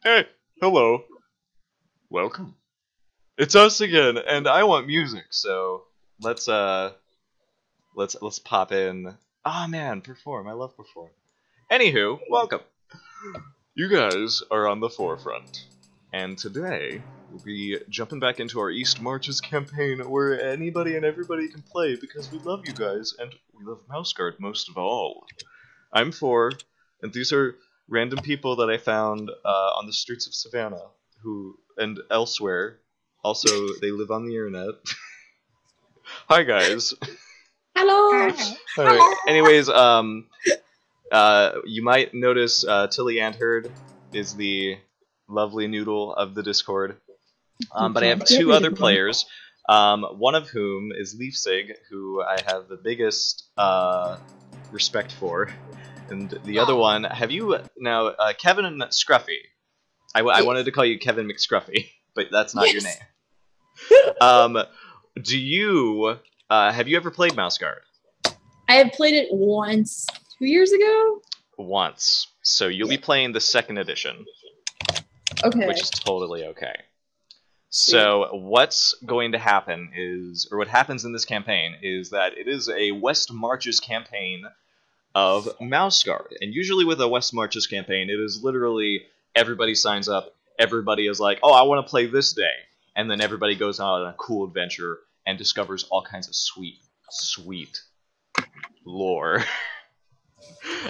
Hey, hello, welcome. It's us again, and I want music, so let's let's pop in. Ah man, perform. I love perform. Anywho, welcome. You guys are on the forefront, and today we'll be jumping back into our East Marches campaign, where anybody and everybody can play because we love you guys, and we love Mouseguard most of all. I'm four, and these are random people that I found on the streets of Savannah, who and elsewhere. Also, they live on the internet. Hi guys. Hello. Alright, anyways, you might notice Tilly Antherd is the lovely noodle of the Discord. But I have two other players, one of whom is Leafsig, who I have the biggest respect for, and the other one, have you now, Kevin Scruffy. I wanted to call you Kevin McScruffy, but that's not your name. Do you have you ever played Mouse Guard? I have played it once 2 years ago. Once, so you'll be playing the second edition. Okay. Which is totally okay. So what's going to happen is, or what happens in this campaign is that it is a West Marches campaign of Mouse Guard, and usually with a West Marches campaign, it is literally everybody signs up. Everybody is like, "Oh, I want to play this day," and then everybody goes on a cool adventure and discovers all kinds of sweet lore.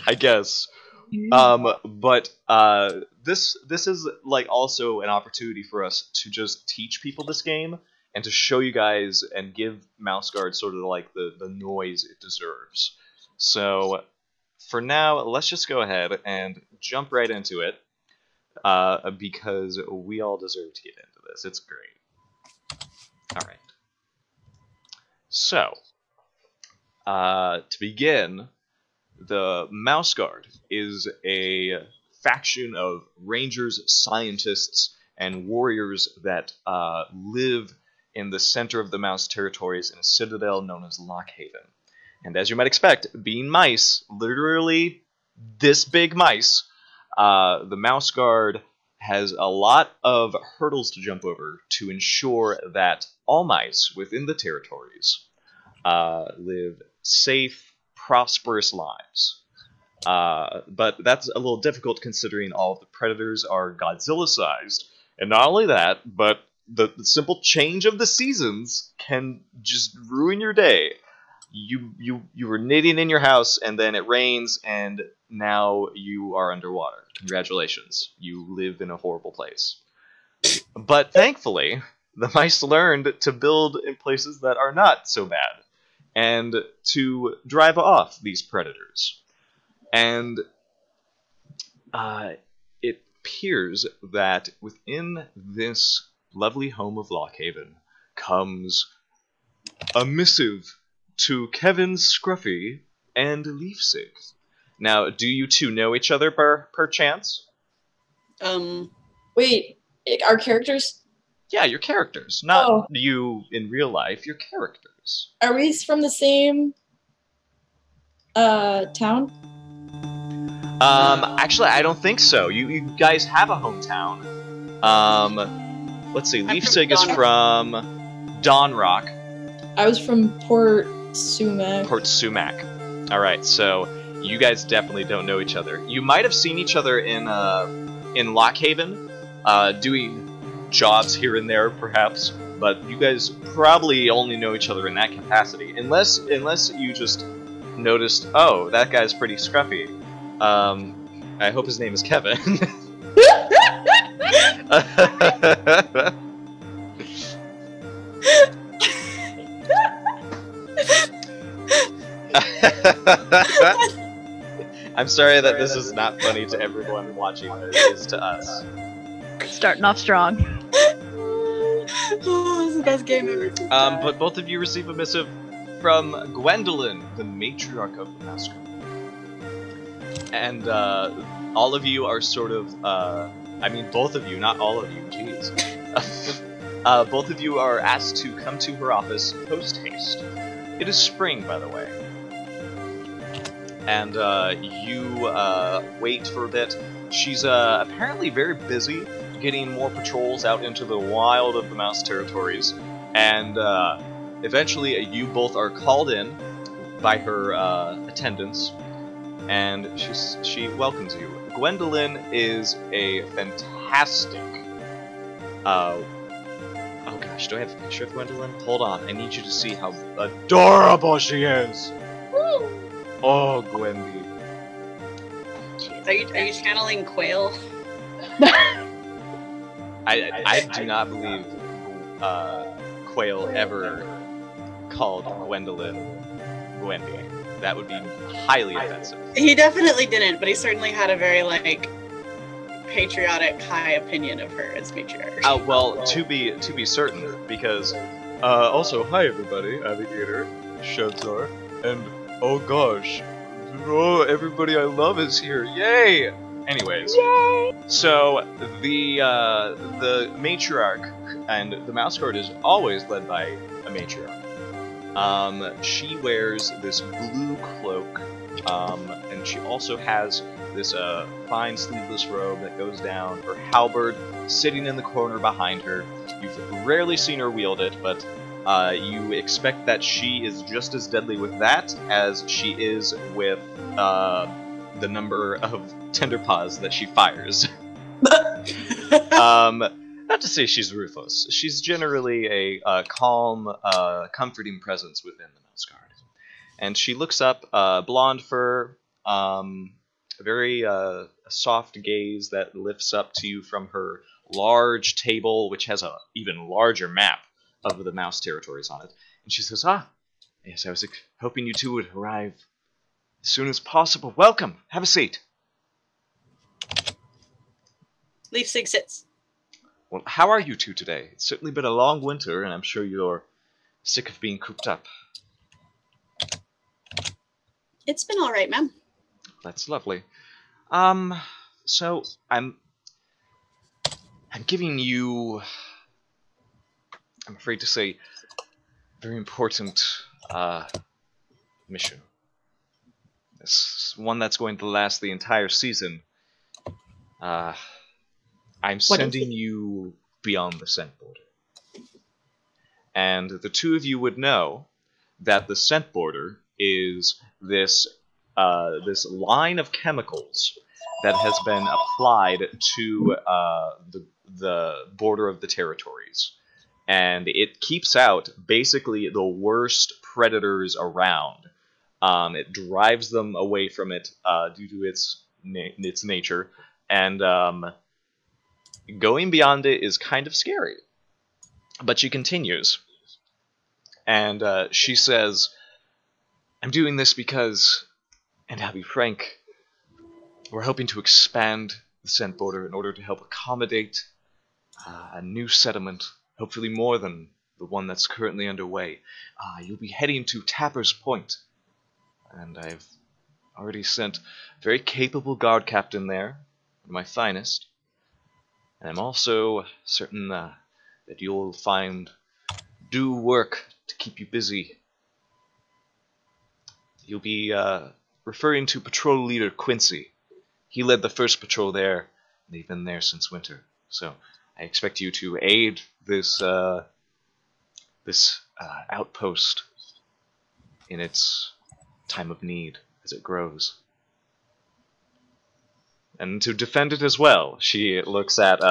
I guess. But this is like also an opportunity for us to just teach people this game and to show you guys and give Mouse Guard sort of like the noise it deserves. So for now, let's just go ahead and jump right into it because we all deserve to get into this. It's great. All right. So to begin. The Mouse Guard is a faction of rangers, scientists, and warriors that live in the center of the Mouse territories in a citadel known as Lockhaven. And as you might expect, being mice, literally this big mice, the Mouse Guard has a lot of hurdles to jump over to ensure that all mice within the territories live safe, prosperous lives. But that's a little difficult considering all of the predators are Godzilla-sized. And not only that, but the simple change of the seasons can just ruin your day. You were knitting in your house, and then it rains, and now you are underwater. Congratulations. You live in a horrible place. But thankfully, the mice learned to build in places that are not so bad, and to drive off these predators. And it appears that within this lovely home of Lockhaven comes a missive to Kevin Scruffy and Leafsig. Now, do you two know each other perchance? Wait, our characters? Yeah, your characters. Not you in real life, your characters. Are we from the same town? Actually, I don't think so. You guys have a hometown. Let's see. Leafsig is from Dawn Rock. I was from Port Sumac. Port Sumac. All right, so you guys definitely don't know each other. You might have seen each other in Lockhaven, doing jobs here and there, perhaps. But you guys probably only know each other in that capacity, unless you just noticed, oh, that guy's pretty scruffy. I hope his name is Kevin. I'm sorry that this is not funny to everyone watching, but it is to us. Starting off strong. Oh, this is the best game ever. But both of you receive a missive from Gwendolyn, the matriarch of the Mouse Guard. And all of you are sort of, I mean both of you, not all of you, jeez. Both of you are asked to come to her office post-haste. It is spring, by the way. And you wait for a bit she's apparently very busy getting more patrols out into the wild of the Mouse territories, and eventually you both are called in by her attendants, and she welcomes you. Gwendolyn is a fantastic. Oh gosh, do I have a picture of Gwendolyn? Hold on, I need you to see how adorable she is. Woo! Oh, Gwendy. Are you channeling Quail? I do not believe Quail ever called Gwendolyn Gwendy. That would be highly offensive. He definitely didn't, but he certainly had a very patriotic, high opinion of her as matriarch. Well, to be certain, because also, hi everybody, Avigator, Shadzar, and oh gosh, everybody I love is here, yay! Anyways, Yay! So the matriarch and the Mouse Guard is always led by a matriarch. She wears this blue cloak, and she also has this fine sleeveless robe that goes down, her halberd sitting in the corner behind her. You've rarely seen her wield it, but you expect that she is just as deadly with that as she is with the number of tender paws that she fires. Not to say she's ruthless. She's generally a calm, comforting presence within the Mouse Guard. And she looks up, blonde fur, a very soft gaze that lifts up to you from her large table, which has a even larger map of the Mouse territories on it. And she says, yes, I was hoping you two would arrive as soon as possible. Welcome, have a seat. Leafsig sits. Well, how are you two today? It's certainly been a long winter, and I'm sure you're sick of being cooped up. It's been all right, ma'am. That's lovely. So I'm giving you, I'm afraid to say, very important mission. It's one that's going to last the entire season. I'm sending you beyond the scent border. And the two of you would know that the scent border is this line of chemicals that has been applied to the border of the territories. And it keeps out basically the worst predators around. It drives them away from it due to its nature. And going beyond it is kind of scary. But she continues. And she says, I'm doing this because, and I'll be frank, we're hoping to expand the scent border in order to help accommodate a new settlement, hopefully more than the one that's currently underway. You'll be heading to Tapper's Point, and I've already sent a very capable guard captain there, one of my finest, and I'm also certain that you'll find due work to keep you busy. You'll be referring to patrol leader Quincy. He led the first patrol there, and they've been there since winter. So I expect you to aid this outpost in its time of need as it grows. And to defend it as well. She looks at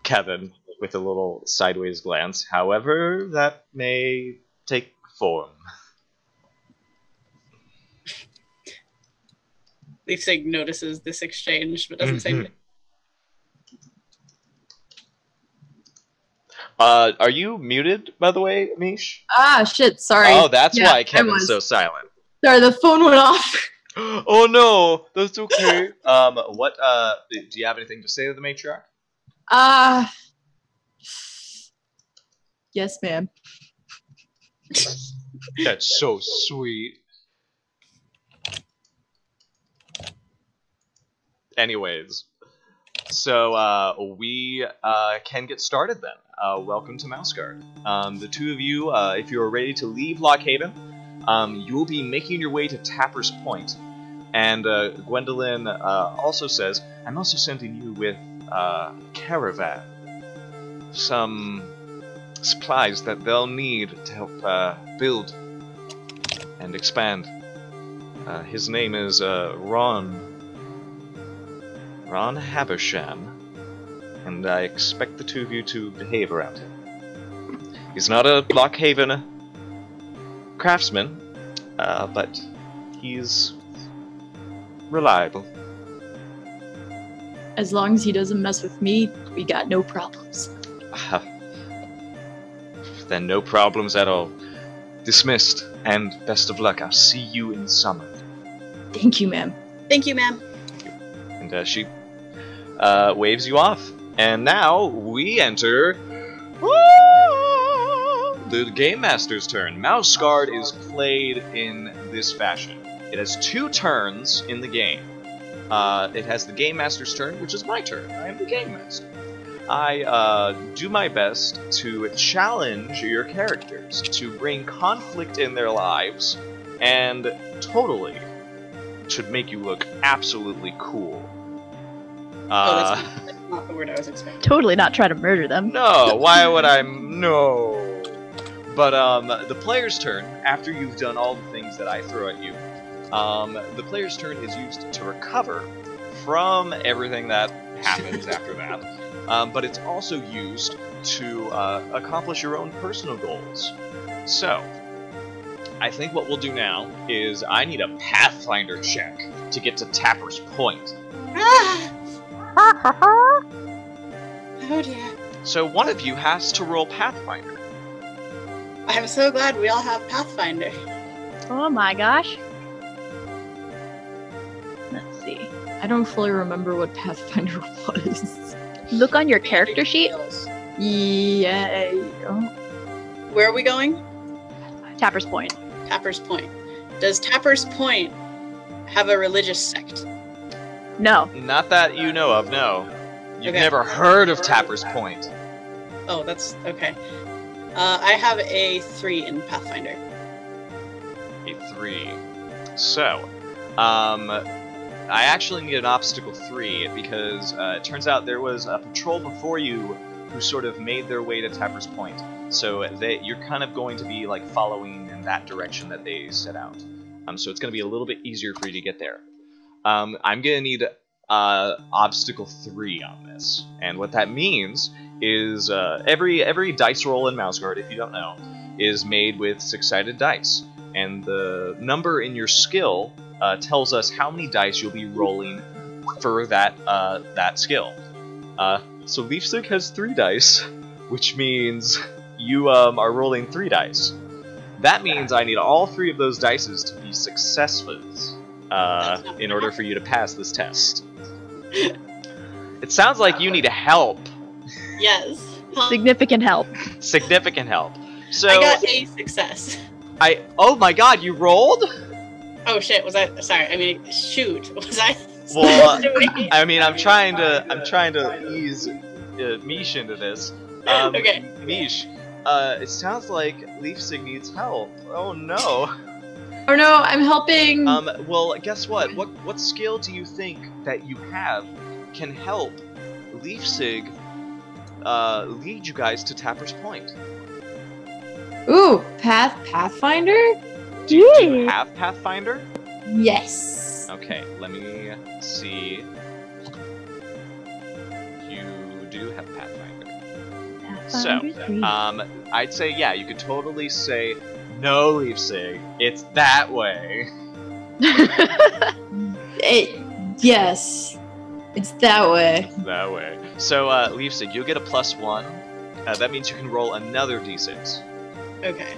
Kevin with a little sideways glance, however that may take form. Leafsig notices this exchange, but doesn't say anything. Are you muted, by the way, Mish? Ah, shit, sorry. Oh, that's Yeah, why Kevin's so silent. Sorry, the phone went off. Oh no, that's okay. What, do you have anything to say to the matriarch? Yes, ma'am. That's so sweet. Anyways, so we can get started then. Welcome to Mouse Guard. The two of you, if you are ready to leave Lockhaven, you will be making your way to Tapper's Point. And Gwendolyn also says, I'm also sending you with caravan. Some supplies that they'll need to help build and expand. His name is Ron Habersham, and I expect the two of you to behave around him. He's not a Lockhaven craftsman, but he's reliable. As long as he doesn't mess with me, we got no problems. Then no problems at all. Dismissed, and best of luck. I'll see you in summer. Thank you, ma'am. Thank you, ma'am. And she waves you off. And now we enter the Game Master's turn. Mouse Guard is played in this fashion. It has 2 turns in the game. It has the Game Master's turn, which is my turn. I am the Game Master. I do my best to challenge your characters, to bring conflict in their lives, and totally should make you look absolutely cool. That's not the word I was expecting. Totally not try to murder them. No, why would I? No. But the player's turn, after you've done all the things that I throw at you, the player's turn is used to recover from everything that happens after that. But it's also used to accomplish your own personal goals. So, I think what we'll do now is I need a Pathfinder check to get to Tapper's Point. Oh dear. So one of you has to roll Pathfinder. I'm so glad we all have Pathfinder. Oh my gosh. Let's see. I don't fully remember what Pathfinder was. Look on your character sheet. Yeah. Oh. Where are we going? Tapper's Point. Tapper's Point. Does Tapper's Point have a religious sect? No. Not that you know of, no. You've Okay. never heard of Tapper's Point. Oh, that's okay. I have a 3 in Pathfinder. A 3. So, I actually need an obstacle 3 because it turns out there was a patrol before you who sort of made their way to Tapper's Point. So you're kind of going to be like following in that direction that they set out. So it's going to be a little bit easier for you to get there. I'm going to need obstacle 3 on this, and what that means is every dice roll in Mouse Guard, if you don't know, is made with 6-sided dice, and the number in your skill tells us how many dice you'll be rolling for that skill. So Leafstick has 3 dice, which means you are rolling 3 dice. That means I need all 3 of those dices to be successes in order for you to pass this test. It sounds like you need help. Yes. Significant help. Significant help. So I got a success. oh my god, you rolled? Oh shit, was I sorry, I mean shoot. Was I Well, doing I mean, I'm trying to ease Mish into this. Okay. Mish, it sounds like Leafsig needs help. Oh no. Oh no, I'm helping. Well, guess what? What skill do you think that you have can help Leafsig lead you guys to Tapper's Point? Ooh, Pathfinder? Do you have Pathfinder? Yes. Okay, let me see. You do have Pathfinder. So, I'd say, yeah, you could totally say, no, Leafsig, it's that way. Yes, it's that way. That way. So, Leafsig, you'll get a +1. That means you can roll another d6. Okay.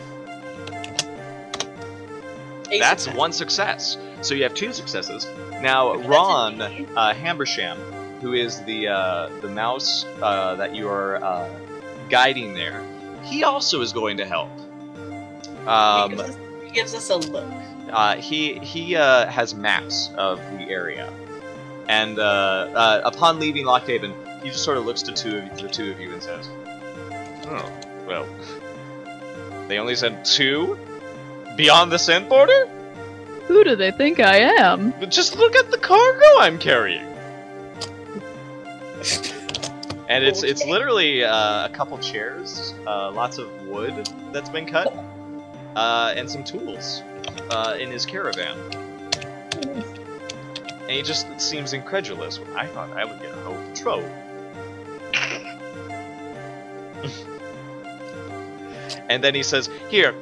That's 1 success. So you have 2 successes. Now, Ron Hambersham, who is the mouse that you are guiding there, he also is going to help. He gives us a look. He has maps of the area, and upon leaving Lockhaven, he just sort of looks to the two of you and says, "Oh, well, they only said 2 beyond the scent border? Who do they think I am? But just look at the cargo I'm carrying. And it's literally a couple chairs, lots of wood that's been cut, and some tools in his caravan. And he just seems incredulous. I thought I would get a whole patrol. And then he says, "Here,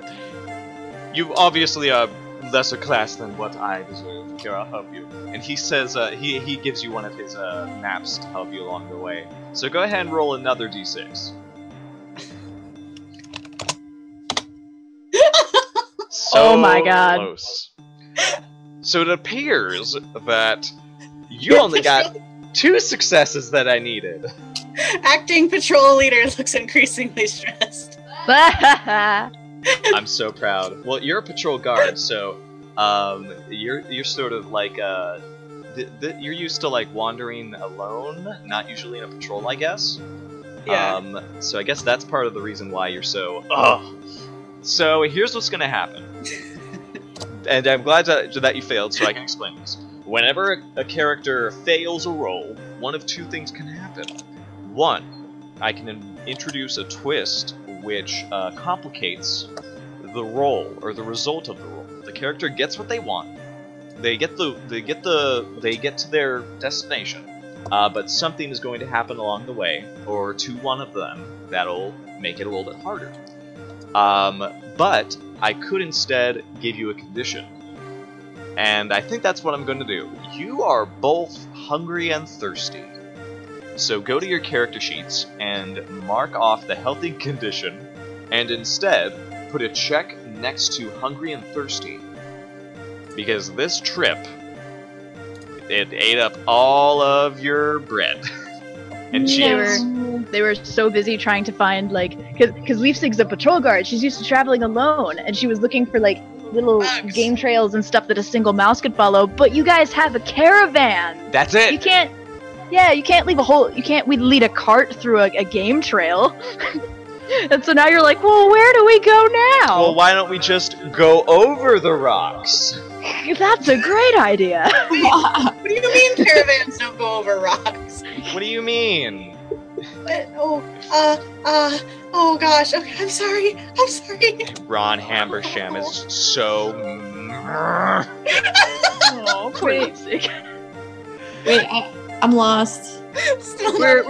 you obviously are lesser class than what I deserve. Here, I'll help you." And he says, he gives you one of his maps to help you along the way. So go ahead and roll another d6. So Oh my god. Close. So it appears that you only got 2 successes that I needed. Acting patrol leader looks increasingly stressed. I'm so proud. Well, you're a patrol guard, so you're sort of like you're used to like wandering alone, not usually in a patrol, I guess. Yeah. So I guess that's part of the reason why you're so. Ugh. So here's what's gonna happen, and I'm glad that you failed, so I can explain this. Whenever a character fails a roll, one of 2 things can happen. One, I can introduce a twist which complicates the roll or the result of the roll. The character gets what they want. They get to their destination, but something is going to happen along the way, or to one of them that'll make it a little bit harder. But I could instead give you a condition, and I think that's what I'm going to do. You are both hungry and thirsty. So go to your character sheets and mark off the healthy condition, and instead put a check next to hungry and thirsty. Because this trip, it ate up all of your bread and cheese. They were so busy trying to find, like, because Leafsig's a patrol guard. She's used to traveling alone, and she was looking for, like, little game trails and stuff that a single mouse could follow. But you guys have a caravan. That's it. You can't. Yeah, you can't leave a whole. You can't. We lead a cart through a game trail. And so now you're like, well, where do we go now? Well, why don't we just go over the rocks? That's a great idea. What do you mean caravans don't go over rocks? What do you mean? Oh gosh. Okay, I'm sorry. Ron Hambersham is so. Oh, poor Leafsig. Wait, I'm lost. Still We're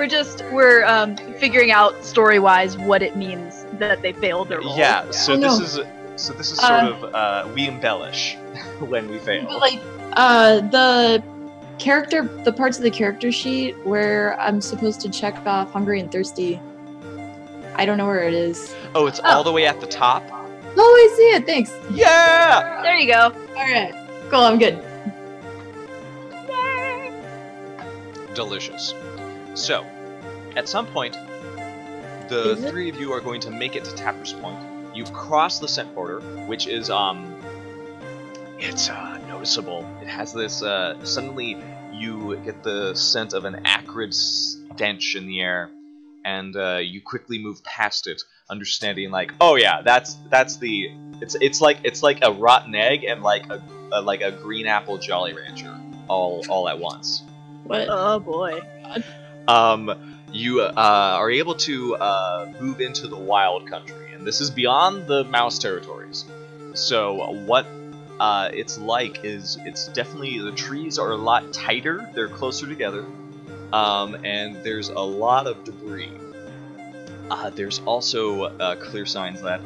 figuring out story-wise what it means that they failed their role. Yeah. So Oh, this no. is sort of we embellish when we fail. But like, the parts of the character sheet where I'm supposed to check off hungry and thirsty. I don't know where it is. Oh, it's all the way at the top. Oh, I see it. Thanks. Yeah. There you go. All right. Cool. I'm good. Delicious. So, at some point, the Is it? 3 of you are going to make it to Tapper's Point. You cross the scent border, which is it's noticeable. It has this suddenly you get the scent of an acrid stench in the air, and you quickly move past it, understanding like, oh yeah, that's the it's like a rotten egg and like a green apple Jolly Rancher all at once. What? Oh boy. You are able to move into the wild country, and this is beyond the mouse territories. So what it's like is it's definitely, the trees are a lot tighter, they're closer together, and there's a lot of debris. There's also clear signs that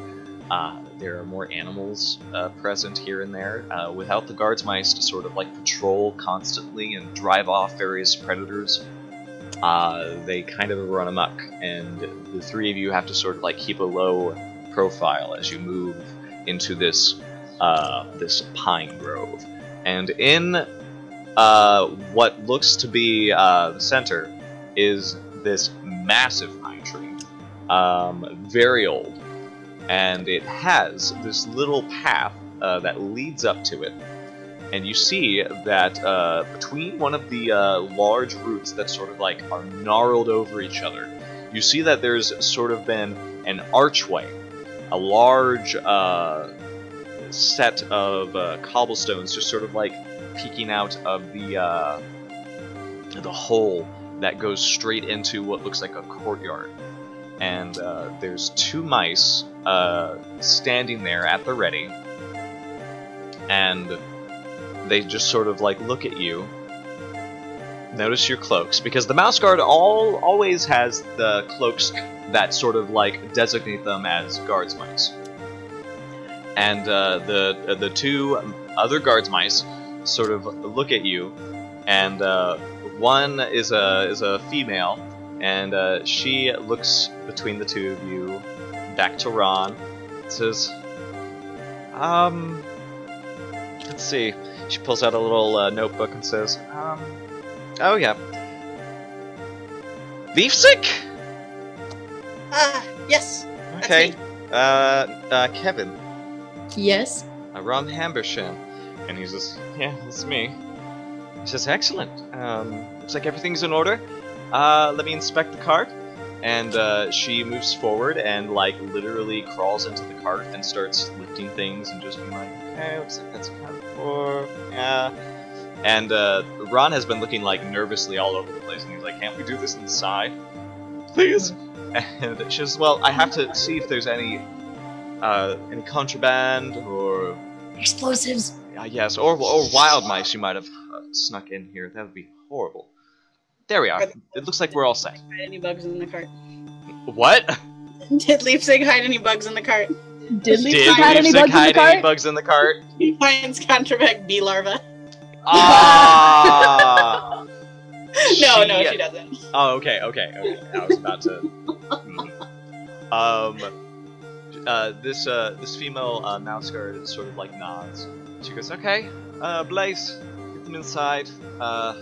there are more animals present here and there. Without the guards mice to sort of like patrol constantly and drive off various predators, they kind of run amok, and the 3 of you have to sort of like keep a low profile as you move into this this pine grove. And in what looks to be the center is this massive pine tree, very old. And it has this little path that leads up to it, and you see that between one of the large roots that sort of like are gnarled over each other, you see that there's sort of been an archway, a large set of cobblestones just sort of like peeking out of the hole that goes straight into what looks like a courtyard. And there's 2 mice standing there at the ready, and they just sort of like look at you, notice your cloaks, because the Mouse Guard always has the cloaks that sort of like designate them as guards mice. And the 2 other guards mice sort of look at you, and one is a female, and she looks between the 2 of you, back to Ron, says, let's see. She pulls out a little notebook and says, oh yeah. Leafsick? Yes. Okay. That's me. Kevin. Yes. Ron Hambershan. And he says, yeah, that's me. He says, excellent. Looks like everything's in order. Let me inspect the cart. And she moves forward and like literally crawls into the cart and starts lifting things and just being like, okay, looks like that's accounted for. Yeah. And Ron has been looking like nervously all over the place, and he's like, can't we do this inside? Please. And she says, well, I have to see if there's any contraband or Explosives. yes, or wild mice you might have snuck in here. That would be horrible. There we are. It looks like we're all set. Hide any bugs in the cart? What? Did Leapsig hide any bugs in the cart? Did Did hide any Leapsick bugs in the hide cart? any bugs in the cart? He finds contraband bee larva. Ah! No, she doesn't. Oh, okay. I was about to. This female mouse guard sort of like nods. She goes, "Okay, Blaze, get them inside. I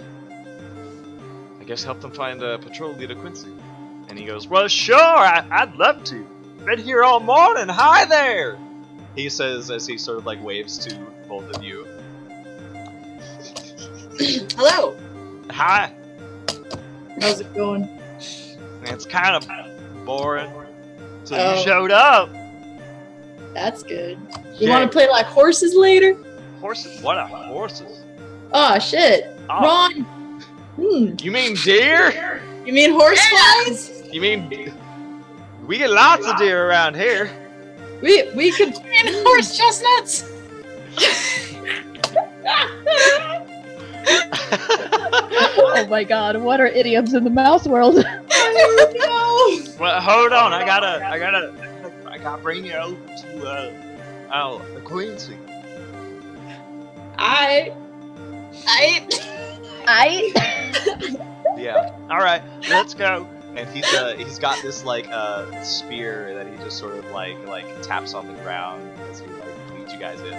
guess help them find patrol leader Quincy." And he goes, "Well, sure, I'd love to. Been here all morning. Hi there." He says as he sort of like waves to both of you. Hello. Hi. How's it going? It's kind of boring. So Oh. you showed up. That's good. You Yeah. want to play like horses later? Horses? What are horses? Oh shit. Oh. Ron. You mean deer? You mean horseflies? You mean we get lots of deer around here? We could. You mean horse chestnuts? Oh my god, what are idioms in the mouse world? Well, hold on. I gotta bring you over to Quincy. I. Yeah. All right. Let's go. And he's got this like spear that he just sort of like taps on the ground as he like leads you guys in.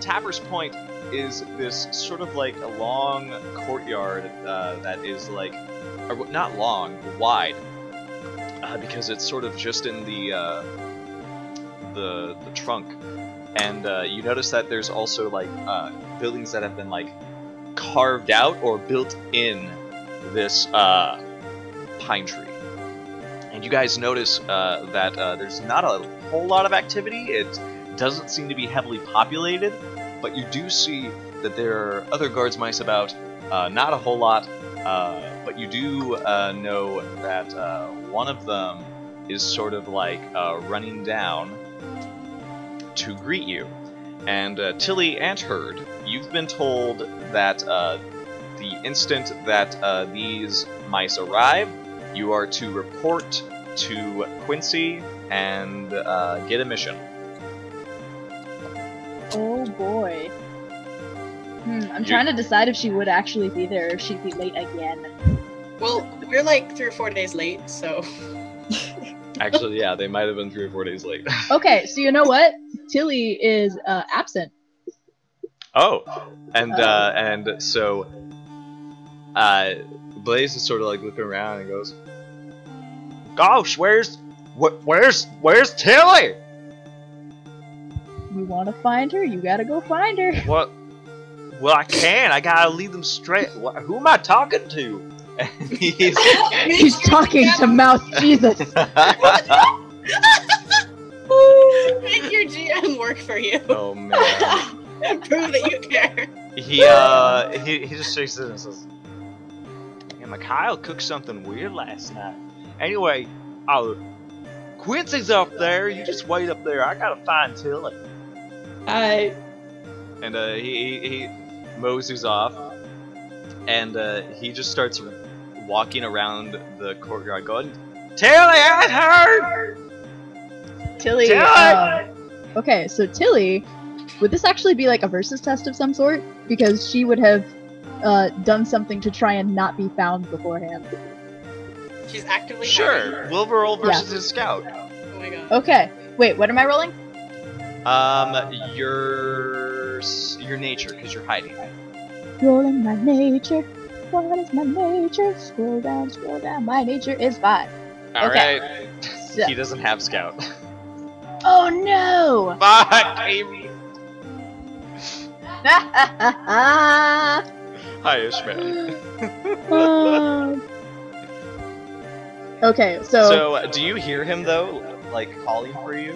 Tapper's Point is this sort of like a long courtyard that is like, or not long, but wide, because it's sort of just in the trunk. And you notice that there's also like buildings that have been like carved out or built in this pine tree. And you guys notice that there's not a whole lot of activity. It doesn't seem to be heavily populated, but you do see that there are other guards mice about. Not a whole lot, but you do know that one of them is sort of like running down to greet you. And Tilly and Herd, you've been told that the instant that these mice arrive, you are to report to Quincy and get a mission. Oh boy. I'm trying to decide if she would actually be there or if she'd be late again. Well, we're like 3 or 4 days late, so. Actually, yeah, they might have been 3 or 4 days late. Okay, so you know what? Tilly is absent. Oh, and so Blaze is sort of like looking around and goes, "Gosh, where's Tilly?" You want to find her? You gotta go find her. What? Well, I can't. I gotta lead them straight. Who am I talking to? And He's talking to Mouse Jesus. Make your GM work for you. Oh man. Prove that you care. He just shakes it and says, "Yeah, Mikhail cooked something weird last night. Anyway, Quincy's up there. You just wait up there. I gotta find Tilly." I And he moseys off, and he just starts walking around the courtyard, going, "Tilly, I heard." Tilly. Tilly! Okay, so Tilly, would this actually be like a versus test of some sort? Because she would have done something to try and not be found beforehand. She's actively Sure, hiding. we'll roll versus his scout. Oh my god. Okay, wait, what am I rolling? Your nature, because you're hiding. Rolling my nature. What is my nature? Scroll down, my nature is 5. All Okay. right. So- He doesn't have scout. Oh no! Fuck, Amy. Hi, Ishmael. Okay, So, do you hear him though, like calling for you?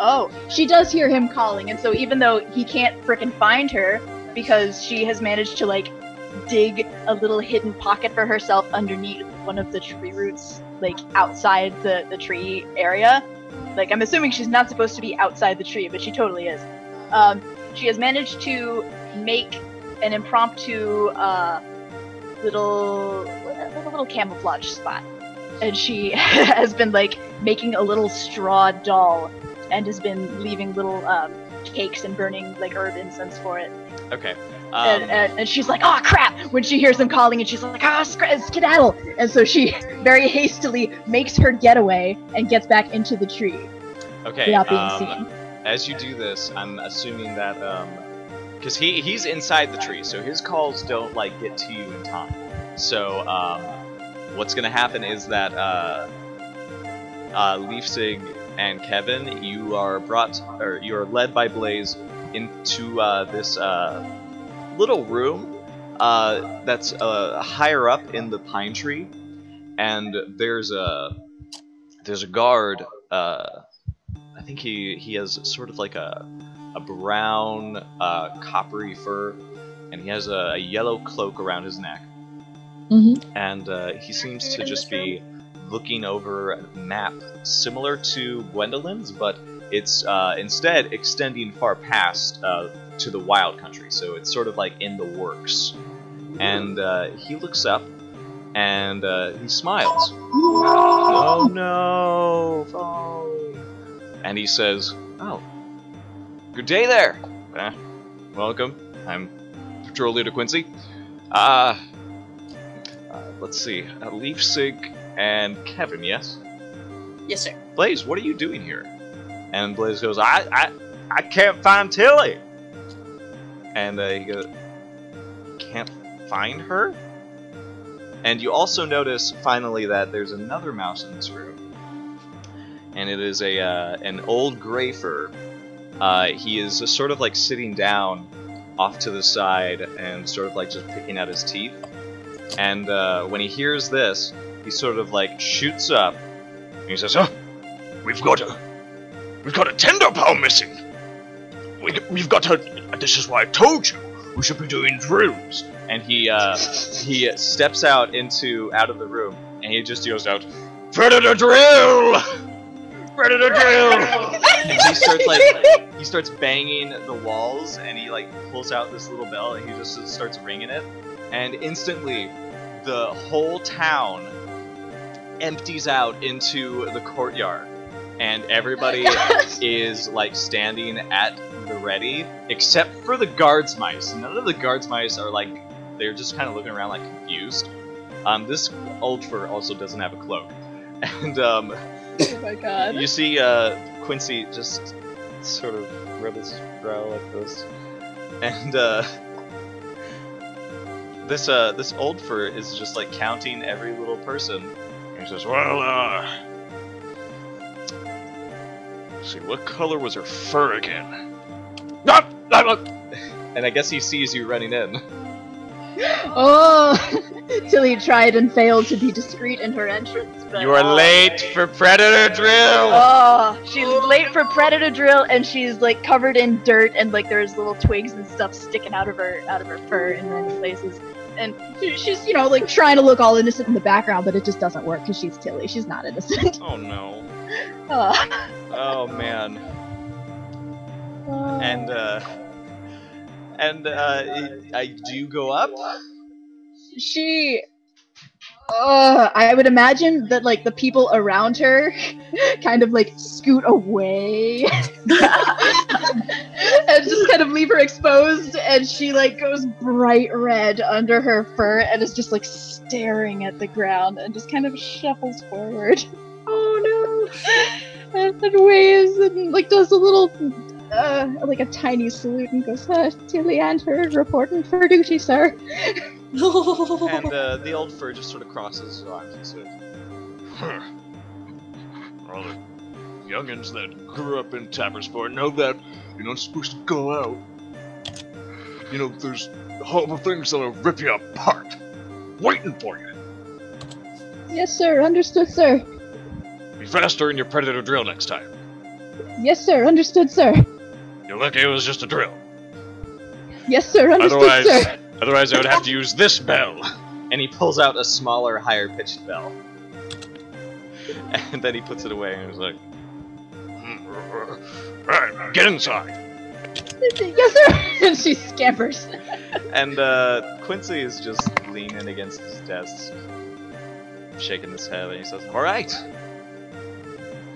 oh, she does hear him calling, and so even though he can't frickin' find her, because she has managed to, like, dig a little hidden pocket for herself underneath one of the tree roots, like, outside the tree area. Like, I'm assuming she's not supposed to be outside the tree, but she totally is. She has managed to make an impromptu, little camouflage spot. And she has been, like, making a little straw doll and has been leaving little cakes and burning like herb incense for it. Okay. And she's like, "Oh crap!" when she hears him calling, and she's like, "Ah, skedaddle!" And so she very hastily makes her getaway and gets back into the tree Okay. without being seen. As you do this, I'm assuming that because he's inside the tree, so his calls don't like get to you in time. So what's gonna happen is that Leafsig and Kevin, you are led by Blaze into this little room that's higher up in the pine tree, and there's a guard. I think he has sort of like a brown coppery fur, and he has a yellow cloak around his neck. Mm-hmm. And he seems to just be looking over a map similar to Gwendolyn's, but it's instead extending far past to the wild country, so it's sort of like in the works. And he looks up, and he smiles. Oh no, phone. And he says, "Oh, good day there. Welcome. I'm Patrol Leader Quincy. Let's see, Leafsig and Kevin, yes? Yes, sir. Blaze, what are you doing here?" And Blaze goes, I can't find Tilly. And he goes, "Can't find her?" And you also notice, finally, that there's another mouse in this room. And it is an old gray fur. He is just sort of like sitting down off to the side and sort of like just picking out his teeth. And when he hears this, he sort of like shoots up, and he says, "Oh, we've got a tender paw missing. We've got a. This is why I told you we should be doing drills." And he steps out of the room, and he just yells out, "Predator drill! Predator drill!" And he starts banging the walls, and he like pulls out this little bell, and he just starts ringing it. And instantly, the whole town empties out into the courtyard, and everybody is like standing at the ready, except for the guards mice. None of the guards mice are like, they're just kind of looking around like confused. This old fur also doesn't have a cloak, and Oh my god. you see Quincy just sort of rub his brow like this, and this old fur is just like counting every little person. And he says, "Well, let's see, what color was her fur again?" And I guess he sees you running in. Oh! Tilly tried and failed to be discreet in her entrance. But, You are late for predator drill. Oh, she's late for predator drill, and she's like covered in dirt, and like there's little twigs and stuff sticking out of her fur in many places. And she's, you know, like trying to look all innocent in the background, but it just doesn't work because she's Tilly. She's not innocent. Oh no. Oh. Oh man. Do you go up? I would imagine that like the people around her kind of like scoot away and just kind of leave her exposed, and she like goes bright red under her fur and is just like staring at the ground and just kind of shuffles forward. Oh no. And waves and like does a little like a tiny salute and goes, Tilly and her reporting for duty, sir. And the old fur just sort of crosses his arms and says, all the youngins that grew up in Tappersport know that you're not supposed to go out. You know, there's horrible things that'll rip you apart, waiting for you. Yes, sir. Understood, sir. Be faster in your predator drill next time. Yes, sir. Understood, sir. You're lucky it was just a drill. Yes, sir. Understood, sir. Otherwise I would have to use this bell. And he pulls out a smaller, higher-pitched bell. And then he puts it away and he's like, right, get inside. Yes, sir. And she scampers. And Quincy is just leaning against his desk, shaking his head, and he says, alright.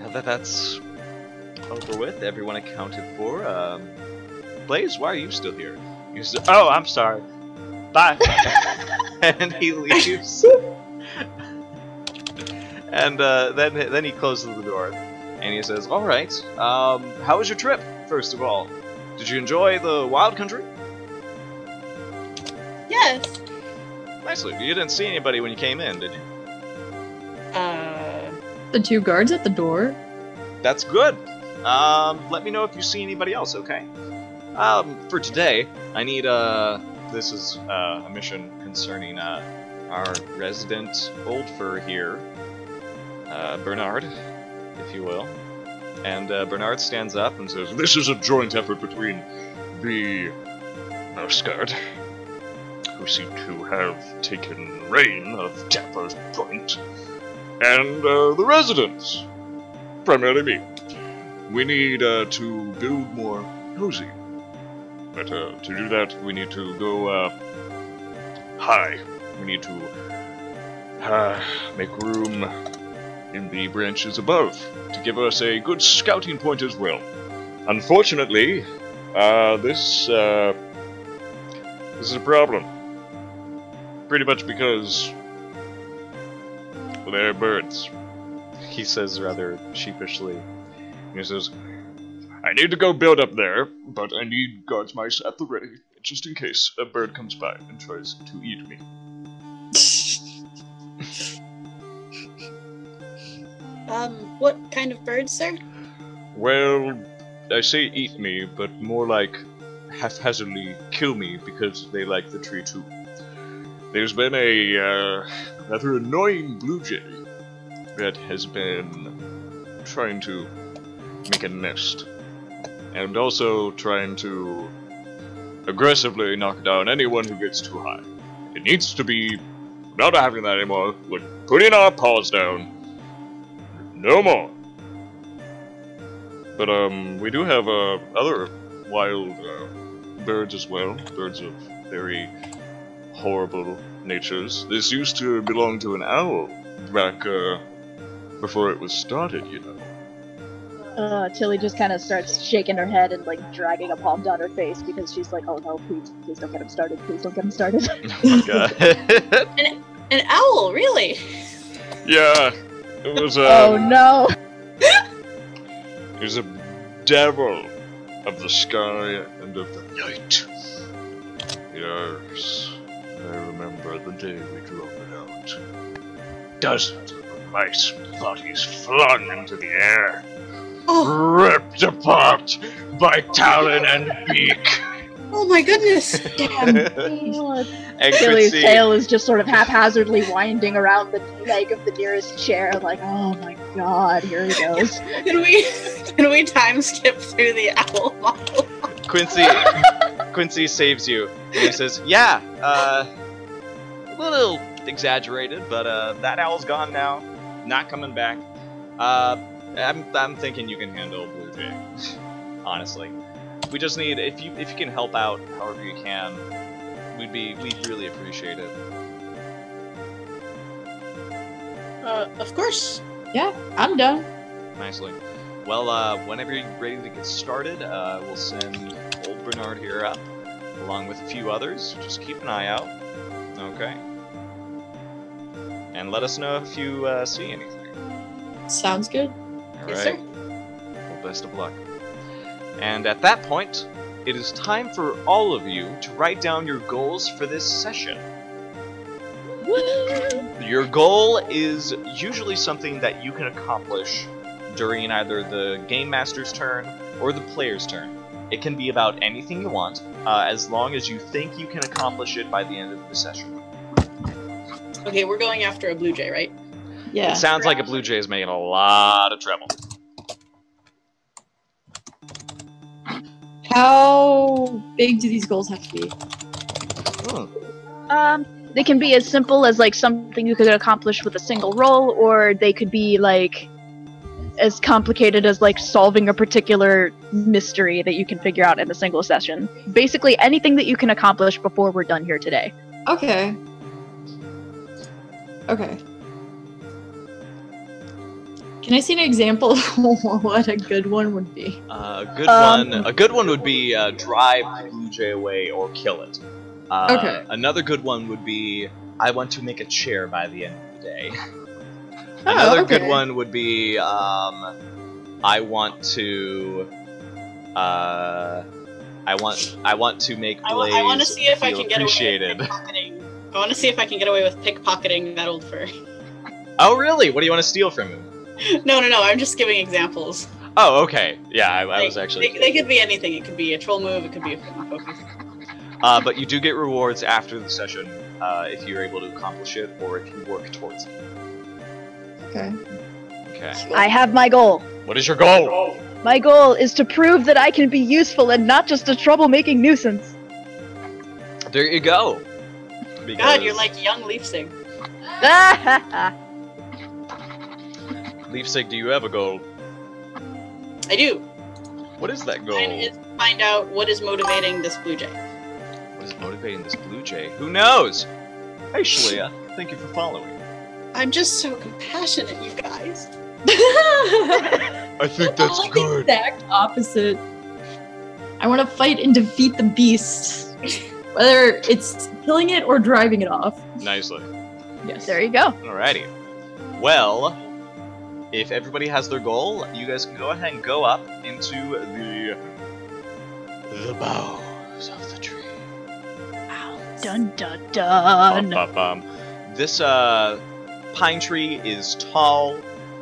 Now that that's over with, everyone accounted for, Blaze, why are you still here? He says, oh, I'm sorry. Bye. And he leaves. And then he closes the door, and he says, alright, how was your trip, first of all? Did you enjoy the wild country? Yes. Nicely. You didn't see anybody when you came in, did you? The 2 guards at the door. That's good. Let me know if you see anybody else, okay? For today, I need, this is, a mission concerning, our resident old fur here, Bernard, if you will. And, Bernard stands up and says, this is a joint effort between the Mouse Guard, who seem to have taken reign of Tapper's Point, and, the residents, primarily me. We need, to build more cozy. But, to do that, we need to go, high. We need to, make room in the branches above to give us a good scouting point as well. Unfortunately, this is a problem. Pretty much because they're birds. He says rather sheepishly. He says, I need to go build up there, but I need guards mice at the ready, just in case a bird comes by and tries to eat me. What kind of bird, sir? Well, I say eat me, but more like haphazardly kill me because they like the tree too. There's been a rather annoying blue jay that has been trying to make a nest, and also trying to aggressively knock down anyone who gets too high. It needs to be not having that anymore. We're putting our paws down. No more. But we do have other wild birds as well. Birds of very horrible natures. This used to belong to an owl back before it was started, you know. Tilly just kind of starts shaking her head and like dragging a palm down her face because she's like, oh no, please don't get him started. Please don't get him started. Oh my god. An owl, really? Yeah. It was oh no. It was a devil of the sky and of the night. Yes, I remember the day we drove it out. Dozens of mice bodies flung into the air, ripped apart by talon and beak. Oh my goodness! Damn. And Billy's Quincy, tail is just sort of haphazardly winding around the leg of the nearest chair, like, oh my god, here he goes. Can we time skip through the owl model? Quincy saves you, and he says, "Yeah, a little exaggerated, but that owl's gone now, not coming back. I'm thinking you can handle Blue Jay. Honestly, we just need if you can help out however you can, we'd really appreciate it." Of course. Yeah, I'm done. Nicely. Well, whenever you're ready to get started, we'll send old Bernard here up, along with a few others. Just keep an eye out, okay? And let us know if you see anything. Sounds good. All Yes, right. sir. Well, best of luck. And at that point, it is time for all of you to write down your goals for this session. Your goal is usually something that you can accomplish during either the Game Master's turn or the player's turn. It can be about anything you want, as long as you think you can accomplish it by the end of the session. Okay, we're going after a blue jay, right? Yeah. It sounds like a Blue Jay is making a lot of trouble. How big do these goals have to be? They can be as simple as like something you could accomplish with a single roll, or they could be like as complicated as like solving a particular mystery that you can figure out in a single session. Basically anything that you can accomplish before we're done here today. Okay. Okay. Can I see an example of what a good one would be? A good one would be drive the Blue Jay away or kill it. Okay. Another good one would be I want to make a chair by the end of the day. Another okay. good one would be I want to make Blaze I want to see if I feel can get away appreciated. with pickpocketing. I want to see if I can get away with pickpocketing that old fur. Oh really? What do you want to steal from him? No, I'm just giving examples. Oh okay. Yeah, I was actually. They could be anything. It could be a troll move. It could be a focus. But you do get rewards after the session if you're able to accomplish it or if you work towards it. Okay. Okay. I have my goal. What is your goal? My goal is to prove that I can be useful and not just a troublemaking nuisance. There you go. God, you're like young Leafsig. Leafsig, do you have a goal? I do. What is that goal? Mine is to find out what is motivating this blue jay. What is motivating this Blue Jay? Who knows? Hey, Shalia. Thank you for following. I'm just so compassionate, you guys. I think I'm like the exact opposite. I want to fight and defeat the beast, whether it's killing it or driving it off. Nicely. Yes. There you go. Alrighty. Well, if everybody has their goal, you guys can go ahead and go up into the boughs of the tree. Dun dun dun. This pine tree is tall,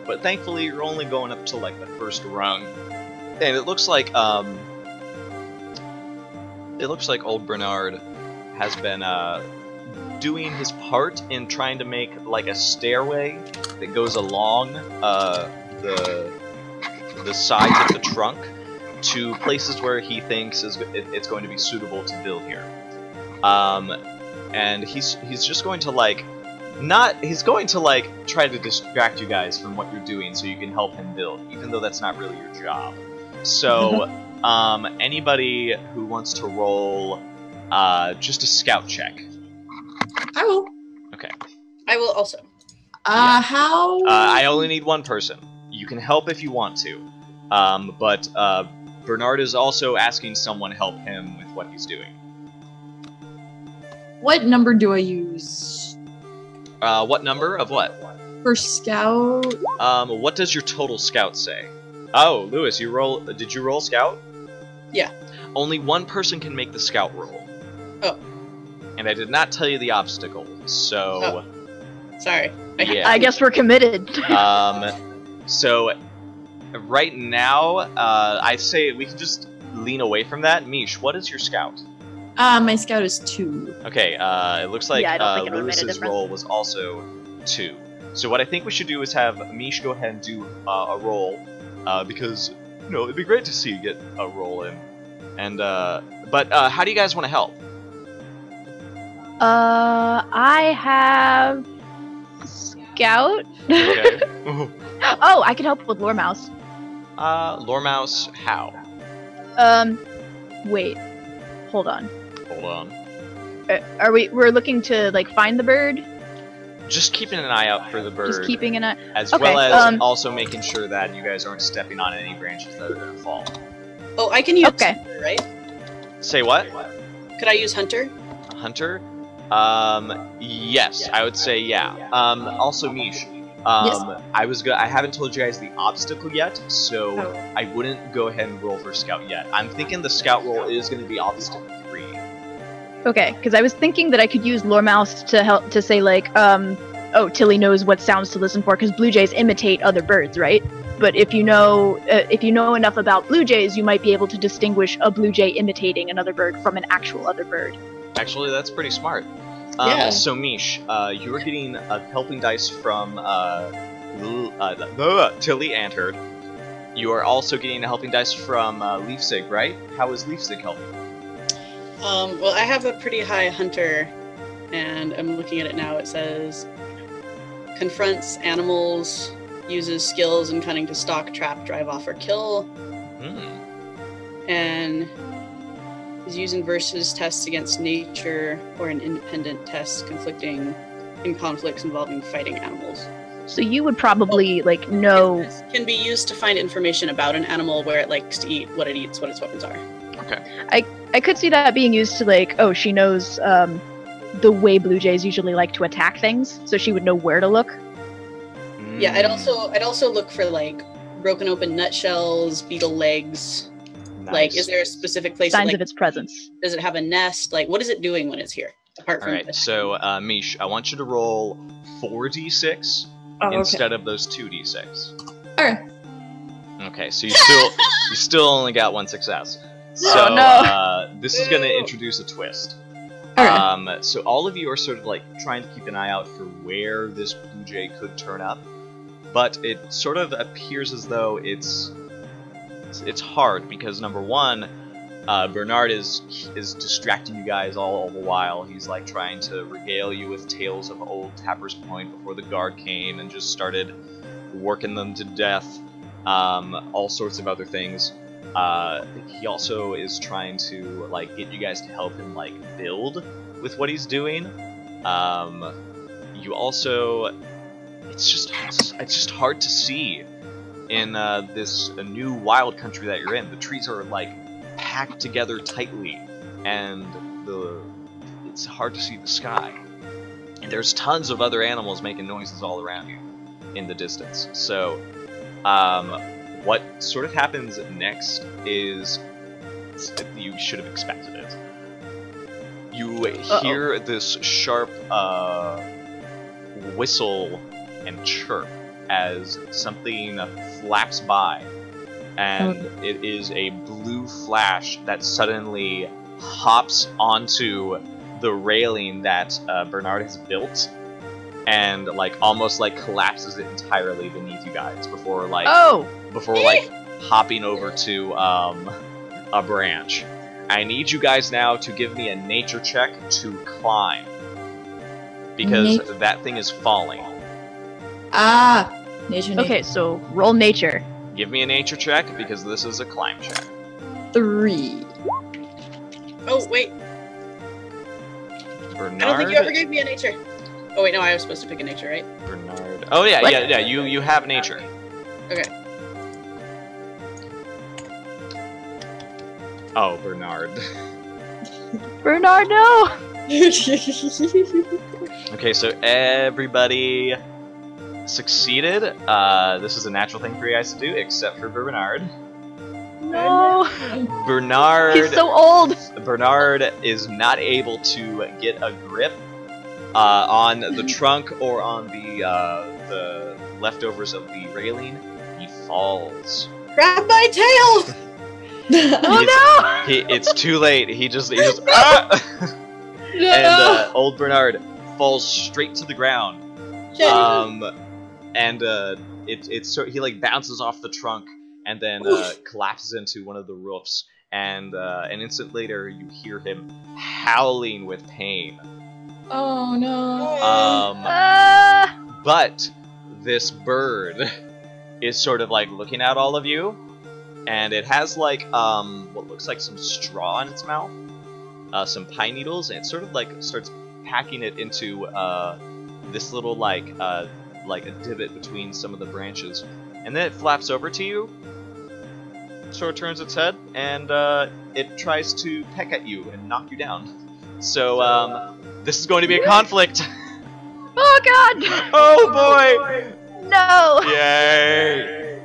but thankfully you're only going up to like the first rung, and it looks like old Bernard has been doing his part in trying to make like a stairway that goes along the sides of the trunk to places where he thinks it's going to be suitable to build here. And he's just going to try to distract you guys from what you're doing so you can help him build, even though that's not really your job. So, anybody who wants to roll just a scout check. I will. Okay. I will also. How? I only need one person. You can help if you want to. But Bernard is also asking someone help him with what he's doing. What number do I use? What number of what? For scout? What does your total scout say? Oh, Lewis, did you roll scout? Yeah. Only one person can make the scout roll. Oh. And I did not tell you the obstacle, so... Oh. Sorry. Yeah. I guess we're committed. So, right now, I say we can just lean away from that. Mish, what is your scout? My scout is 2. Okay, it looks like Yeah, I don't think it would've made a Lewis's difference. roll was also 2. So what I think we should do is have Mish go ahead and do a roll, because it'd be great to see you get a roll in. And but how do you guys want to help? I have scout. Okay. Oh, I can help with lore mouse. Lormouse, how? Wait, hold on. Hold on. We're looking to like find the bird? Just keeping an eye out for the bird. Just keeping an eye. As Okay, well as also making sure that you guys aren't stepping on any branches that are going to fall. Oh, I can use Okay. Hunter, right? Say what? Could I use Hunter? Hunter? Yes, I would say yeah. Also Mish. I haven't told you guys the obstacle yet, so I wouldn't go ahead and roll for scout yet. I'm thinking the scout roll is going to be obstacle 3. Okay, because I was thinking that I could use lore mouse to help to say like, oh, Tilly knows what sounds to listen for because blue jays imitate other birds, right? But if you know enough about blue jays, you might be able to distinguish a blue jay imitating another bird from an actual other bird. Actually, that's pretty smart. Yeah. So Mish, you are getting a helping dice from Tilly and Herd. You are also getting a helping dice from Leafsig, right? How is Leafsig helping? Well, I have a pretty high Hunter, and I'm looking at it now. It says confronts animals, uses skills and cunning to stalk, trap, drive off, or kill, and is using versus tests against nature or an independent test conflicting in conflicts involving fighting animals. So you would probably like know. It can be used to find information about an animal, where it likes to eat, what it eats, what its weapons are. Okay. I could see that being used to like, oh, she knows the way blue jays usually like to attack things, so she would know where to look. Yeah, I'd also look for like broken open nutshells, beetle legs. Nice. Like, is there a specific place? Signs like, of its presence. does it have a nest? Like, what is it doing when it's here? Apart from Alright, so Mish, I want you to roll 4d6 instead of those 2d6. Alright. Okay, so you still only got 1 success. So Oh, no. This is going to introduce a twist. Alright. So all of you are sort of like trying to keep an eye out for where this blue jay could turn up, but it sort of appears as though it's hard because number one, Bernard is distracting you guys all the while. He's like trying to regale you with tales of old Tapper's Point before the guard came and just started working them to death. All sorts of other things. He also is trying to like get you guys to help him like build with what he's doing. You also, it's just hard to see in this new wild country that you're in. The trees are like packed together tightly, and it's hard to see the sky. And there's tons of other animals making noises all around you in the distance. So, what sort of happens next is you should have expected it. You hear this sharp whistle and chirp as something flaps by, and it is a blue flash that suddenly hops onto the railing that Bernard has built, and like almost like collapses it entirely beneath you guys before like hopping over to a branch. I need you guys now to give me a nature check to climb, because that thing is falling. Nature. Okay, so roll nature. Give me a nature check, because this is a climb check. 3. Oh wait, Bernard. I don't think you ever gave me a nature. Oh wait, no, I was supposed to pick a nature, right? Bernard. Oh yeah, What? yeah. You have nature. Okay. Oh, Bernard. Bernard, no! Okay, so everybody succeeded. This is a natural thing for you guys to do, except for Bernard. No! Bernard. He's so old! Bernard is not able to get a grip on the trunk or on the leftovers of the railing. He falls. Grab my tail! Oh no! It's too late. He just ah! And old Bernard falls straight to the ground. He like bounces off the trunk and then collapses into one of the roofs. And an instant later, you hear him howling with pain. Oh no. But this bird is sort of like looking at all of you, and it has like what looks like some straw in its mouth, some pine needles, and it sort of like starts packing it into this little like a divot between some of the branches, and then it flaps over to you, sort of turns its head, and it tries to peck at you and knock you down. So this is going to be a conflict. Oh god! Oh boy! No! Yay!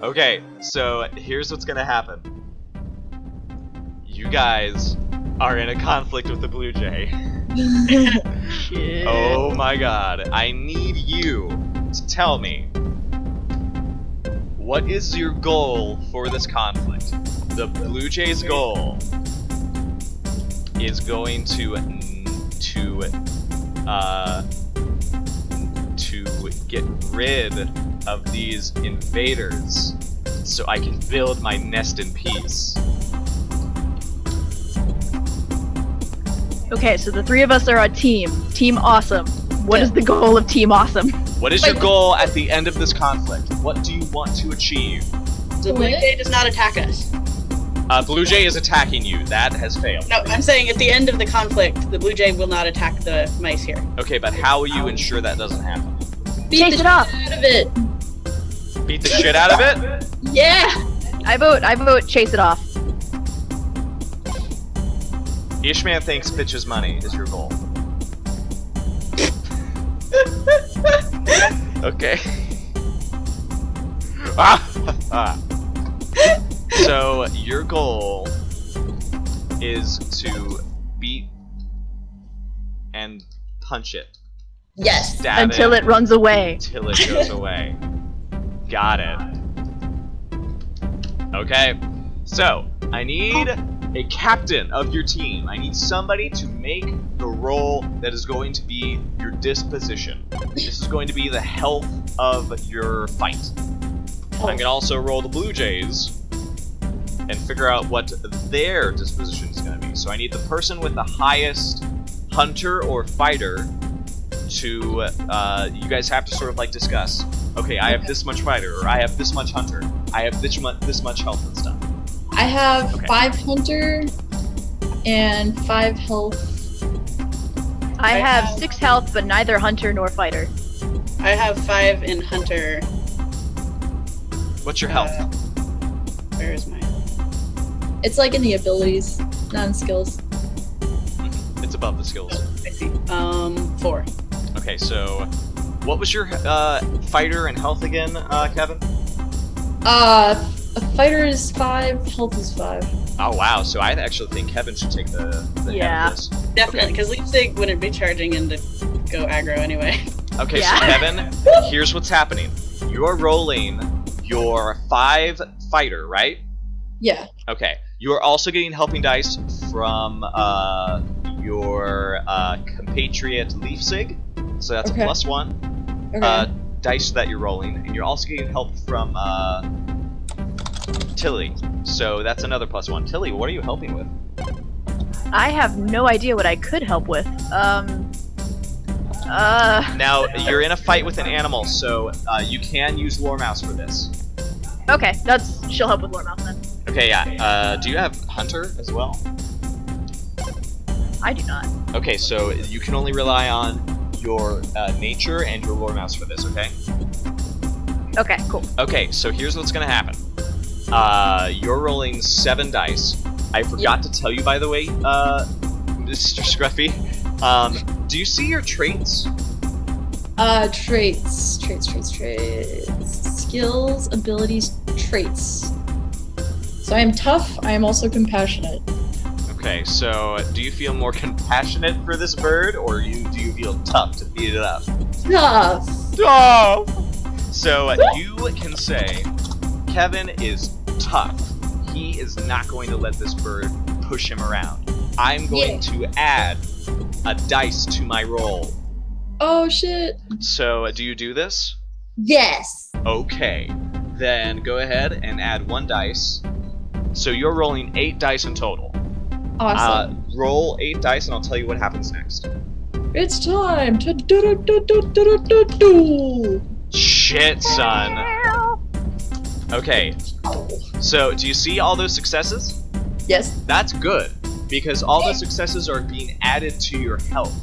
Okay, so here's what's gonna happen. You guys are in a conflict with the Blue Jay. Shit. Oh my god. I need you to tell me, what is your goal for this conflict? The Blue Jay's goal is going to get rid of these invaders so I can build my nest in peace. Okay, so the three of us are a team. Team Awesome. What is the goal of Team Awesome? What is your goal at the end of this conflict? What do you want to achieve? The Blue Jay does not attack us. Blue Jay is attacking you. That has failed. No, I'm saying at the end of the conflict, the Blue Jay will not attack the mice here. Okay, but how will you ensure that doesn't happen? Beat the shit out of it. Beat the shit out of it? Yeah. I vote chase it off. Ishman thinks bitches money is your goal. Okay. So your goal is to beat and punch it. Yes. Stab Until it runs away. Until it goes away. Got it. Okay. So I need a captain of your team. I need somebody to make the role that is going to be your disposition. This is going to be the health of your fight. I'm going to also roll the Blue Jays and figure out what their disposition is going to be. So I need the person with the highest hunter or fighter to, you guys have to sort of like discuss, okay, I have this much fighter, or I have this much hunter, I have this much health and stuff. I have Okay. 5 hunter and 5 health. I have 6 health, but neither hunter nor fighter. I have 5 in hunter. What's your health? Where is my? It's like in the abilities, not in skills. It's above the skills. I see. 4. Okay, so what was your fighter and health again, Kevin? A fighter is 5, health is 5. Oh wow, so I actually think Kevin should take the Yeah. head of this. Definitely, because Leipzig wouldn't be charging in to go aggro anyway. Okay, Yeah. so Kevin, here's what's happening. You're rolling your 5 fighter, right? Yeah. Okay. You're also getting helping dice from your compatriot Leipzig, so that's Okay. a +1 Okay. dice that you're rolling, and you're also getting help from Tilly, so that's another +1. Tilly, what are you helping with? I have no idea what I could help with. Now, you're in a fight with an animal, so you can use Lore Mouse for this. Okay, she'll help with Lore Mouse then. Okay, yeah. Do you have Hunter as well? I do not. Okay, so you can only rely on your nature and your Lore Mouse for this, okay? Okay, cool. Okay, so here's what's gonna happen. You're rolling 7 dice. I forgot to tell you, by the way, Mr. Scruffy. Do you see your traits? Traits. Skills, abilities, traits. So I am tough, I am also compassionate. Okay, so do you feel more compassionate for this bird, or do you feel tough to beat it up? Tough! Oh! So you can say Kevin is tough. he is not going to let this bird push him around. I'm going to add a dice to my roll. Oh shit. So, do you do this? Yes. Okay. Then go ahead and add 1 dice. So you're rolling 8 dice in total. Awesome. Roll 8 dice and I'll tell you what happens next. It's time to do. Shit, son. Okay. So, do you see all those successes? Yes. That's good, because all the successes are being added to your health.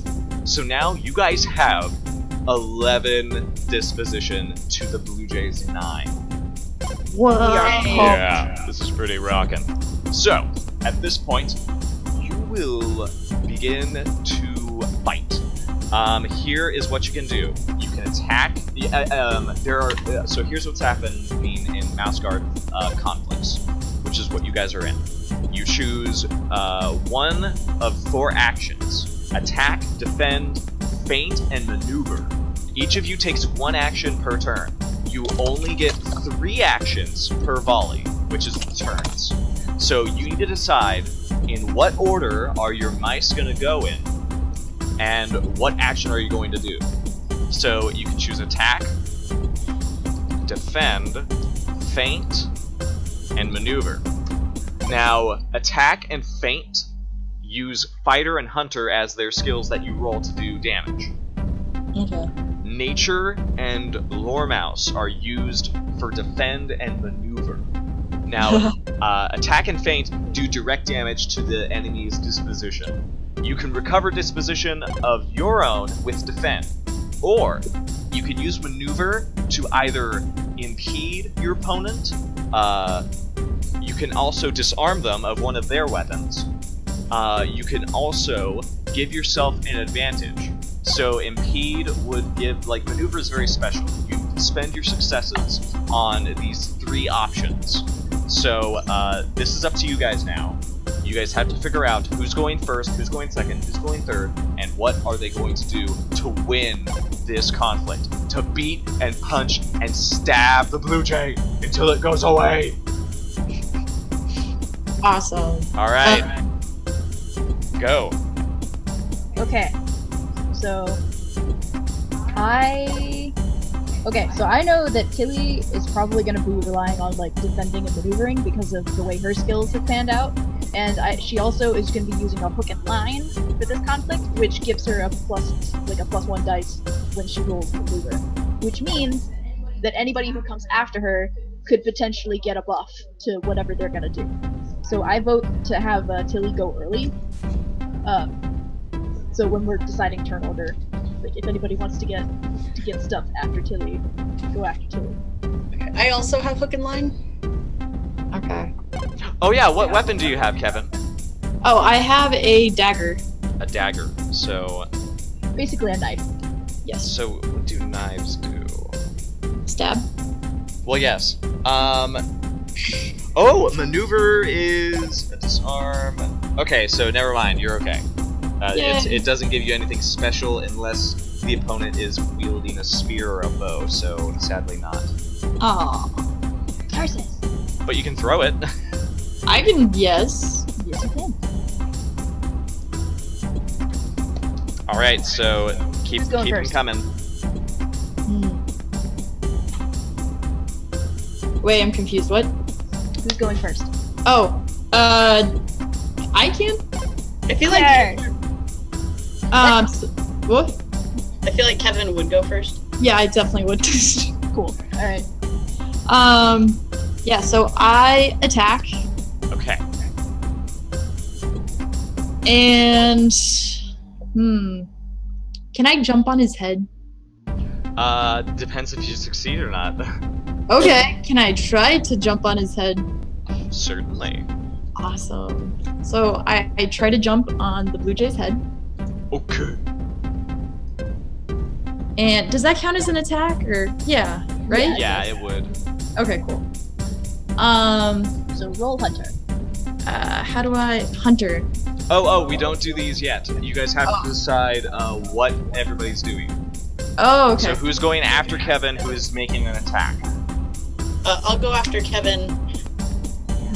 So now you guys have 11 disposition to the Blue Jays 9. What? Yeah, this is pretty rockin'. So, at this point, you will begin to fight. Here is what you can do. You can attack. So here's what's happening in Mouse Guard conflicts, which is what you guys are in. You choose 1 of 4 actions: attack, defend, feint, and maneuver. Each of you takes 1 action per turn. You only get 3 actions per volley, which is turns. So you need to decide in what order are your mice going to go in, and what action are you going to do. So you can choose attack, defend, feint, and maneuver. Now, attack and feint use fighter and hunter as their skills that you roll to do damage. Okay. Nature and lore mouse are used for defend and maneuver. Now, attack and feint do direct damage to the enemy's disposition. You can recover disposition of your own with defend, or you can use maneuver to either impede your opponent. You can also disarm them of one of their weapons. You can also give yourself an advantage. So impede would give, like, maneuver is very special. You can spend your successes on these 3 options. So this is up to you guys now. You guys have to figure out who's going first, who's going second, who's going third, and what are they going to do to win this conflict. To beat and punch and stab the Blue Jay until it goes away. Awesome. Alright. Go. Okay. So I know that Tilly is probably going to be relying on like defending and maneuvering because of the way her skills have panned out, and she also is going to be using a hook and line for this conflict, which gives her a +1 dice when she rolls maneuver, which means that anybody who comes after her could potentially get a buff to whatever they're going to do. So I vote to have Tilly go early. So when we're deciding turn order, like if anybody wants to get stuff after Tilly, go after Tilly. Okay. I also have hook and line. Okay. Oh yeah, what weapon do you have, Kevin? Oh, I have a dagger. A dagger. So Basically a knife. Yes. So what do knives do? Stab. Well, yes. Oh, maneuver is a disarm. Okay, so never mind. You're okay. It doesn't give you anything special unless the opponent is wielding a spear or a bow. So sadly not. Aw. Tarsus. But you can throw it. I can. Yes. Yes, you can. All right. So keep them first? coming. Wait, I'm confused. What? Who's going first? Oh. I can. I feel like What? I feel like Kevin would go first. Yeah, I definitely would. Cool. All right. Yeah. So I attack, Okay. and can I jump on his head? Depends if you succeed or not. Okay. Can I try to jump on his head? Certainly. Awesome. So I try to jump on the Blue Jay's head. Okay. And does that count as an attack, or yeah, right? Yeah, it would. Okay, cool. So roll hunter. How do I hunter? Oh, we don't do these yet. You guys have to decide what everybody's doing. Oh, okay. So who's going after Kevin, who is making an attack? I'll go after Kevin.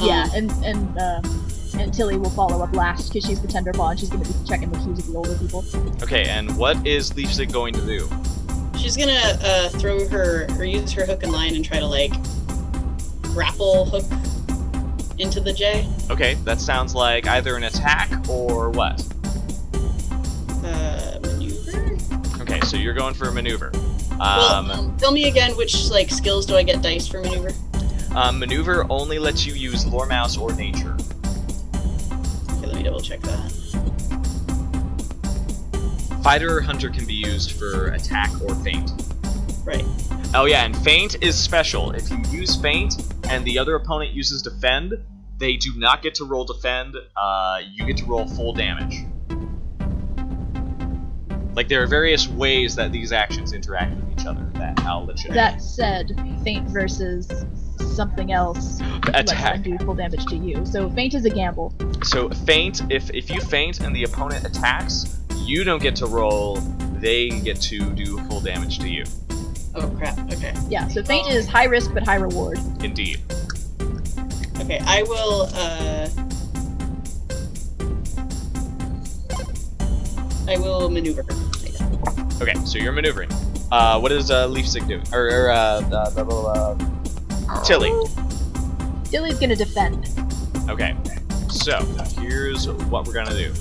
Yeah, and Tilly will follow up last because she's the tender paw and she's gonna be checking the cues of the older people. Okay, and what is Leafsig going to do? She's gonna throw her or use her hook and line and try to like grapple hook into the J. Okay, that sounds like either an attack or what? Maneuver. Okay, so you're going for a maneuver. Tell me again which like skills do I get dice for maneuver? Maneuver only lets you use Lore Mouse or Nature. Okay, let me double check that. Fighter or Hunter can be used for attack or feint. Right. Oh yeah, and feint is special. If you use feint and the other opponent uses defend, they do not get to roll defend. You get to roll full damage. Like, there are various ways that these actions interact with each other that I'll let you know. That said, feint versus something else lets Attack. them do full damage to you. So feint is a gamble. So feint, if you feint and the opponent attacks, you don't get to roll, they get to do full damage to you. Oh crap. Okay. Yeah, so feint is high risk but high reward. Indeed. Okay, I will maneuver. Okay, so you're maneuvering. What is Leafsig doing? Tilly. Tilly's gonna defend. Okay, so here's what we're gonna do.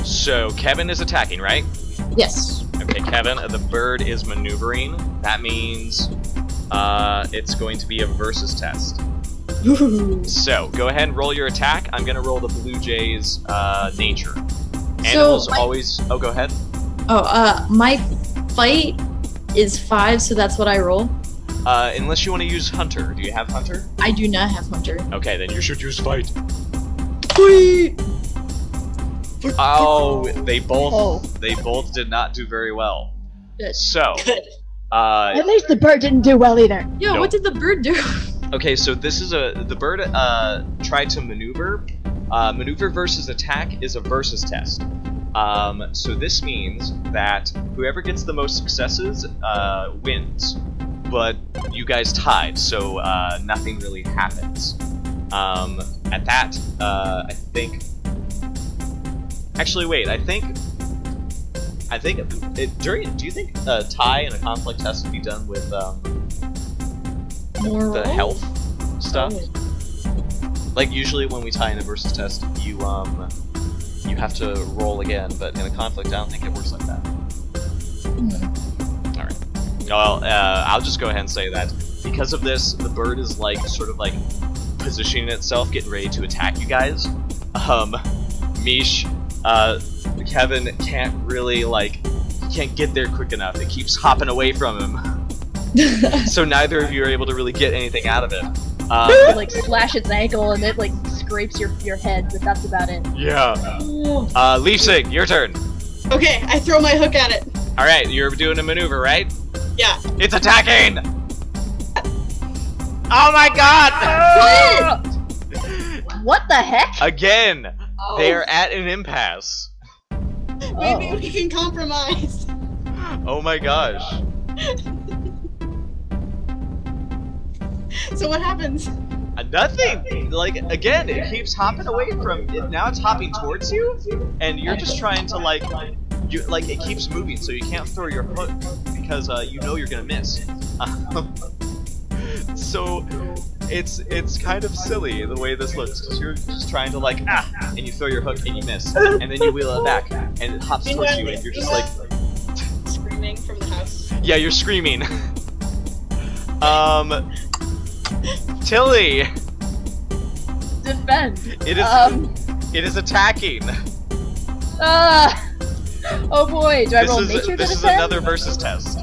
So Kevin is attacking, right? Yes. Okay, Kevin, the bird is maneuvering. That means it's going to be a versus test. So go ahead and roll your attack. I'm gonna roll the Blue Jay's nature. Animals always. Oh, go ahead. Oh, my fight is 5, so that's what I roll. Unless you want to use Hunter. Do you have Hunter? I do not have Hunter. Okay, then you should use Fight. Whee! Oh, they both did not do very well. Good. So, Good. At least the bird didn't do well either. Yo, No. what did the bird do? okay, so this is the bird tried to maneuver. Maneuver versus attack is a versus test. So this means that whoever gets the most successes wins. But you guys tied, so nothing really happens. At that, I think. Actually, wait. I think. Do you think a tie and a conflict has to be done with More the roll? health stuff? Like usually when we tie in a versus test, you have to roll again. But in a conflict, I don't think it works like that. All right. Well, I'll just go ahead and say that because of this, the bird is like sort of like positioning itself, getting ready to attack you guys. Mish, Kevin can't really can't get there quick enough. It keeps hopping away from him. So neither of you are able to really get anything out of it. You, like slash its ankle and it like scrapes your head, but that's about it. Yeah. Leafsig, your turn. Okay, I throw my hook at it. All right, you're doing a maneuver, right? Yeah. It's attacking. Oh my God! What the heck? Again, they are at an impasse. Maybe we can compromise. Oh my gosh. So what happens? Nothing! Like, again, it keeps hopping away from it. Now it's hopping towards you, and you're just trying to, it keeps moving, so you can't throw your hook because you know you're gonna miss. So, it's kind of silly the way this looks, because you're just trying to, and you throw your hook and you miss, and then you wheel it back, and it hops towards you, and you're just like... Screaming from the house. Yeah, you're screaming. Tilly! Defend. It is attacking. Oh boy, do I roll nature to defend? This is another versus test.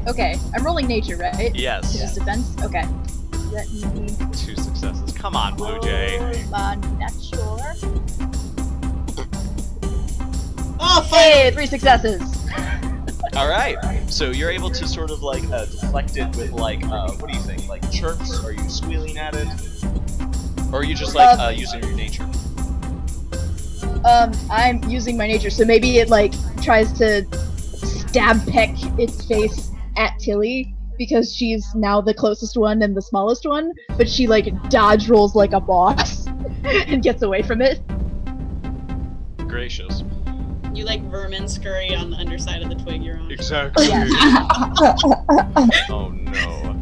Okay, I'm rolling nature, right? Yes. This is defense? Okay. Let me 2 successes. Come on, Blue Jay. not sure. Oh, fine. Hey, 3 successes! Alright, so you're able to sort of deflect it with what do you think? Like chirps? Are you squealing at it? Or are you just using your nature? I'm using my nature, so maybe it tries to stab peck its face at Tilly because she's now the closest one and the smallest one, but she like dodge rolls like a boss and gets away from it. Gracious. You like vermin scurry on the underside of the twig you're on. Exactly. Yeah. Oh no.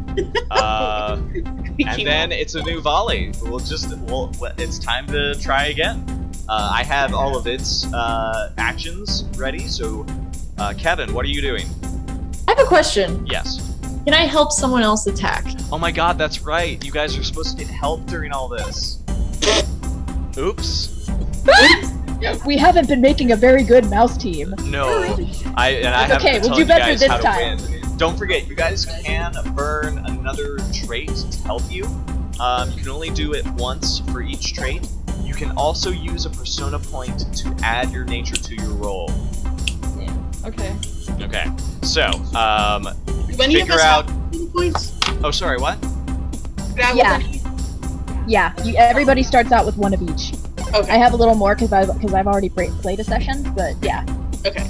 And then it's a new volley. It's time to try again. I have all of its actions ready, so Kevin, what are you doing? I have a question. Yes. Can I help someone else attack? Oh my god, that's right. You guys are supposed to get help during all this. Oops. We haven't been making a very good mouse team. No. I It's haven't okay, been we'll telling do better you guys this how to time. win. Don't forget, you guys can burn another trait to help you. You can only do it once for each trait. You can also use a persona point to add your nature to your roll. Okay. Okay. So, When you figure out. points? Oh, sorry. What? Yeah. Yeah, everybody starts out with one of each. Okay. I have a little more because I've already played a session, but yeah. Okay.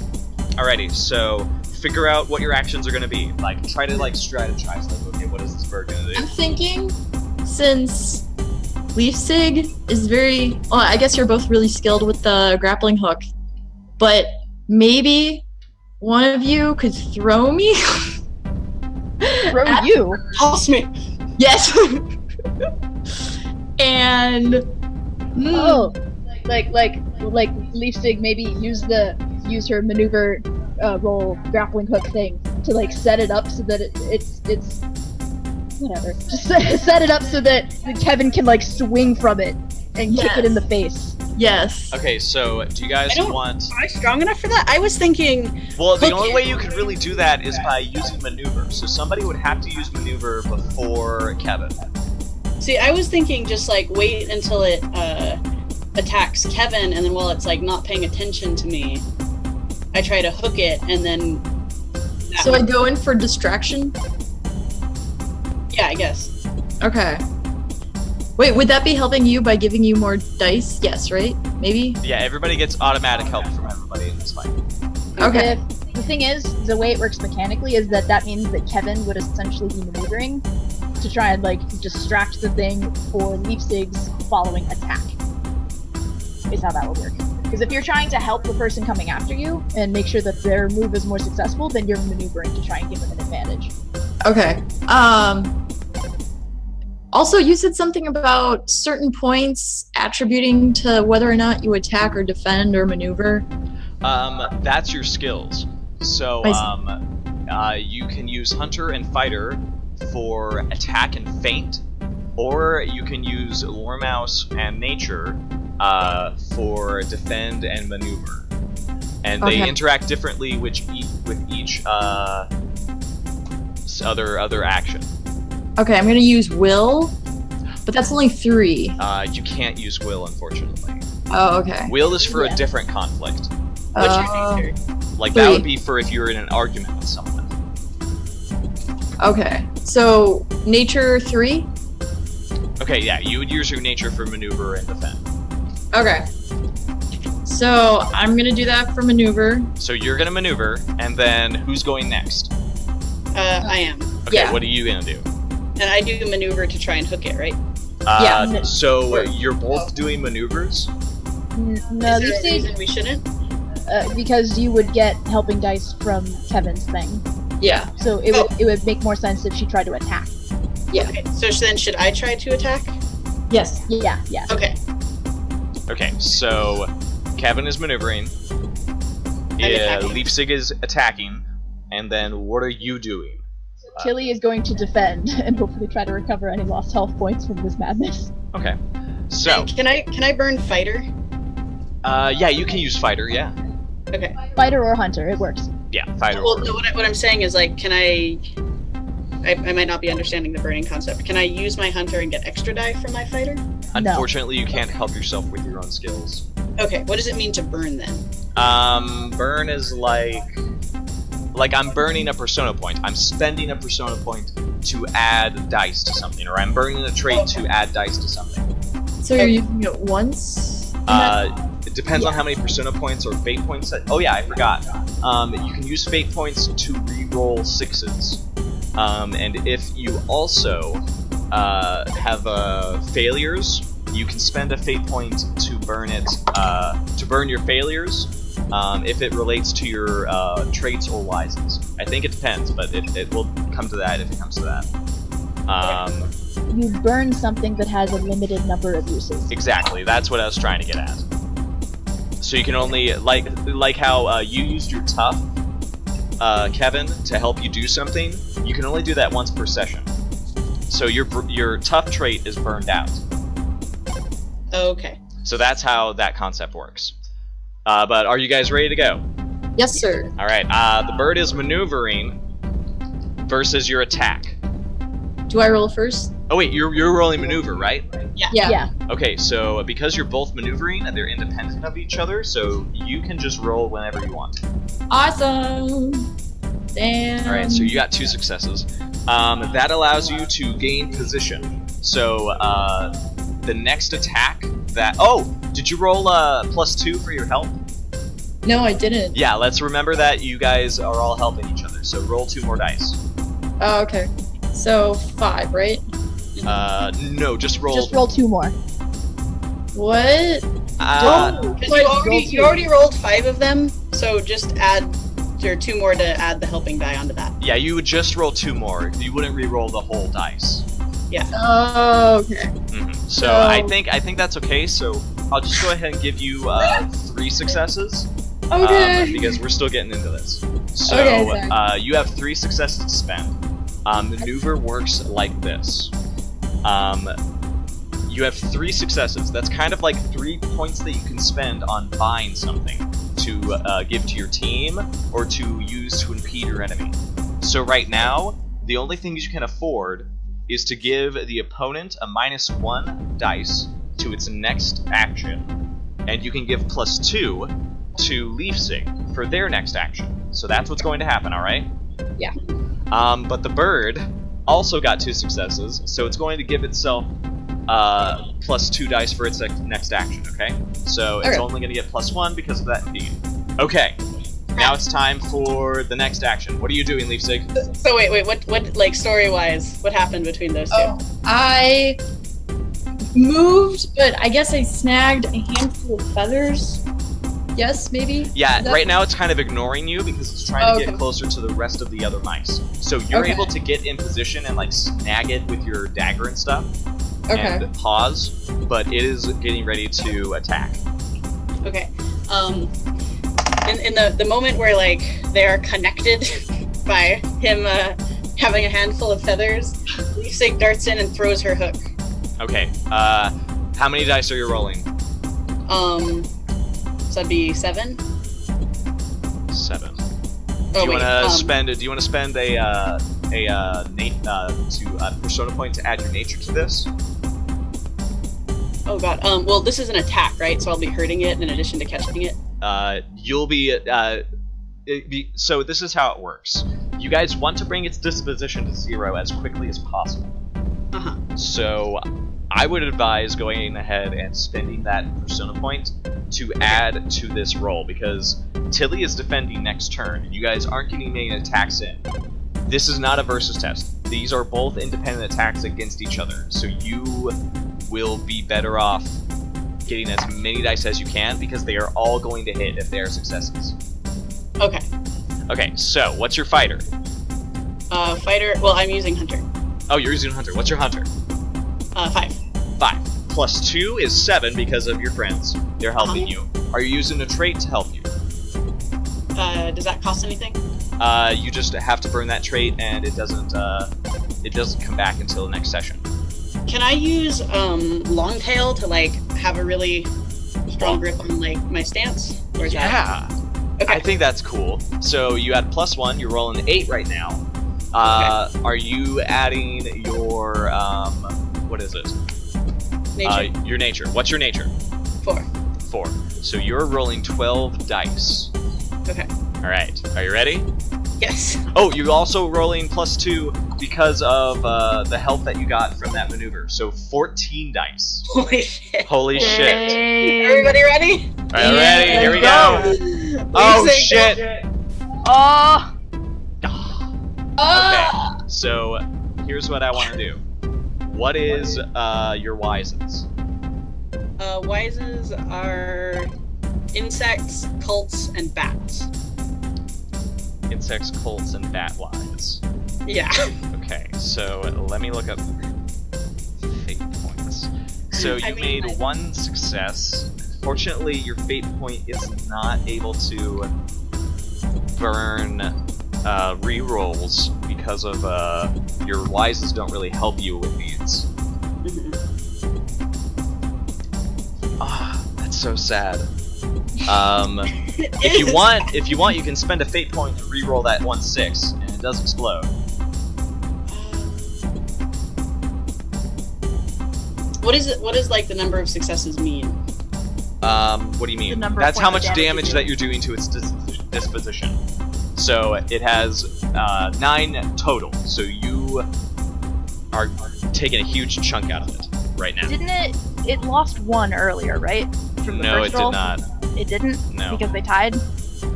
Alrighty. So, figure out what your actions are gonna be. Like, try to strategize. Like, okay, what is this bird gonna I'm do? thinking, since Leafsig is very, well, I guess you're both really skilled with the grappling hook, but maybe one of you could throw me? Throw you. Toss me. Yes. And Oh, like Leafsig maybe use her maneuver roll grappling hook thing to like set it up so that it's whatever. Just set it up so that Kevin can like swing from it and kick it in the face. yes. Okay, so do you guys I don't- want? Am I strong enough for that? I was thinking. Well, the Okay. only way you could really do that is by using maneuver. So somebody would have to use maneuver before Kevin. See, I was thinking just like wait until it attacks Kevin, and then while it's like not paying attention to me, I try to hook it, and then. So I go in for distraction? Yeah, I guess. Okay. Wait, would that be helping you by giving you more dice? Yes, right? Maybe? Yeah, everybody gets automatic help from everybody in this fight. Okay. The thing is, the way it works mechanically is that means that Kevin would essentially be maneuvering to try and like distract the thing for Leafsig's following attack. Is how that would work. Because if you're trying to help the person coming after you and make sure that their move is more successful, then you're maneuvering to try and give them an advantage. Okay. Also, you said something about certain points attributing to whether or not you attack or defend or maneuver. That's your skills. So, you can use Hunter and Fighter for attack and feint, or you can use Lore Mouse and Nature for defend and maneuver. And they Okay. interact differently with each other action. Okay, I'm gonna use will, but that's only 3. You can't use Will, unfortunately. Oh, okay. Will is for Yeah. a different conflict. What's your Uh, nature? Like, that would Wait. be for if you're in an argument with someone. Okay, so nature 3? Okay, yeah, you would use your nature for maneuver and defend. Okay. So I'm gonna do that for maneuver. So you're gonna maneuver, and then who's going next? I am, Okay, Yeah. what are you gonna do? and I do maneuver to try and hook it, right? Yeah. So you're both doing maneuvers? No, Is there a Leafsig, reason we shouldn't? because you would get helping dice from Kevin's thing. Yeah. So it would make more sense if she tried to attack. Okay, so then should I try to attack? Yes. Yeah. Okay. Okay, so Kevin is maneuvering. attacking. Leafsig is attacking, and then what are you doing? Tilly is going to defend and hopefully try to recover any lost health points from this madness. Okay, so Can I burn fighter? yeah, you can use fighter. Yeah, Okay. Fighter or hunter, it works. yeah, fighter. Well, no, what I'm saying is like, can I might not be understanding the burning concept. Can I use my hunter and get extra die from my fighter? Unfortunately, you can't help yourself with your own skills. Okay. What does it mean to burn then? Burn is like I'm burning a persona point. I'm spending a persona point to add dice to something, or I'm burning a trait to add dice to something. So you're using it once? It depends on how many persona points or fate points that. Oh yeah, I forgot. You can use fate points to re-roll 6s. And if you also have failures, you can spend a fate point to burn it, to burn your failures, if it relates to your traits or wises. I think it depends, but it will come to that if it comes to that. You burn something that has a limited number of uses. Exactly, that's what I was trying to get at. So you can only, like how you used your tough, Kevin, to help you do something, you can only do that once per session. So your tough trait is burned out. Okay. So that's how that concept works. But are you guys ready to go? Yes, sir. Alright, the bird is maneuvering versus your attack. Do I roll first? Oh wait, you're rolling maneuver, right? Yeah. Okay, so because you're both maneuvering, they're independent of each other, so you can just roll whenever you want. Awesome. Damn. Alright, so you got 2 successes. That allows you to gain position. So, the next attack that... Oh! Did you roll +2 for your health? No, I didn't. Yeah, let's remember that you guys are all helping each other, so roll 2 more dice. Oh, okay. So 5, right? No, just roll... Just roll 2 more. What? Because you already rolled 5 of them, so just add your 2 more to add the helping die onto that. Yeah, you would just roll 2 more. You wouldn't re-roll the whole dice. Yeah. Oh, okay. So I think that's okay. So I'll just go ahead and give you 3 successes. Okay. Because we're still getting into this. So Okay, you have 3 successes to spend. Maneuver works like this. You have 3 successes. That's kind of like 3 points that you can spend on buying something to give to your team or to use to impede your enemy. So right now, the only things you can afford is to give the opponent a -1 dice to its next action, and you can give +2 to Leafsig for their next action. So that's what's going to happen, alright? Yeah. But the bird also got 2 successes, so it's going to give itself +2 dice for its next action, okay? So it's only going to get +1 because of that impede. Okay, now it's time for the next action. What are you doing, Leafsig? So wait, what like story-wise, what happened between those two? Oh, I moved, but I guess I snagged a handful of feathers. Yes, maybe? Yeah, right now it's kind of ignoring you because it's trying to get Okay. closer to the rest of the other mice. So you're able to get in position and like snag it with your dagger and stuff. Okay. And pause, but it is getting ready to attack. Okay. In the moment where like they are connected by him having a handful of feathers, Leafsig darts in and throws her hook. Okay. How many dice are you rolling? So that'd be 7. 7. Oh, Do you wait, want to spend? Do you want to spend a persona point to add your nature to this? Oh god. Well, this is an attack, right? So I'll be hurting it in addition to catching it. You'll be. So this is how it works. You guys want to bring its disposition to 0 as quickly as possible. So I would advise going ahead and spending that persona point to add to this roll, because Tilly is defending next turn, and you guys aren't getting any attacks in. This is not a versus test. These are both independent attacks against each other, so you will be better off getting as many dice as you can, because they are all going to hit if they are successes. Okay. Okay, so what's your fighter? Fighter. Well, I'm using hunter. Oh, you're using hunter. What's your hunter? 5. 5. +2 is 7 because of your friends. They're helping you. Are you using a trait to help you? Does that cost anything? You just have to burn that trait, and it doesn't come back until the next session. Can I use Longtail to like have a really strong grip on like my stance? Or is Yeah. that... Okay. I think that's cool. So you add +1. You're rolling an 8 right now. Are you adding your what is it? Nature. Your nature. What's your nature? 4. 4. So you're rolling 12 dice. Okay. All right. Are you ready? Yes. Oh, you're also rolling +2 because of the health that you got from that maneuver. So 14 dice. Holy shit. Holy shit. Everybody ready? All right, ready? Here we go. Oh shit. Oh! Okay. So here's what I want to do. What is your wises? Wises are insects, cults, and bats. Insects, cults, and bat wise. Yeah. Okay, so let me look up fate points. So you made one success. Fortunately, your fate point is not able to burn rerolls because of your wises don't really help you with these. Ah, that's so sad. If you want, you can spend a fate point to reroll that 1/6, and it does explode. What is like the number of successes mean? What do you mean? That's how much damage that you're doing to its disposition. So it has 9 total. So you are taking a huge chunk out of it right now. Didn't it? It lost 1 earlier, right? From the No, first it roll? did not. It didn't? No. Because they tied?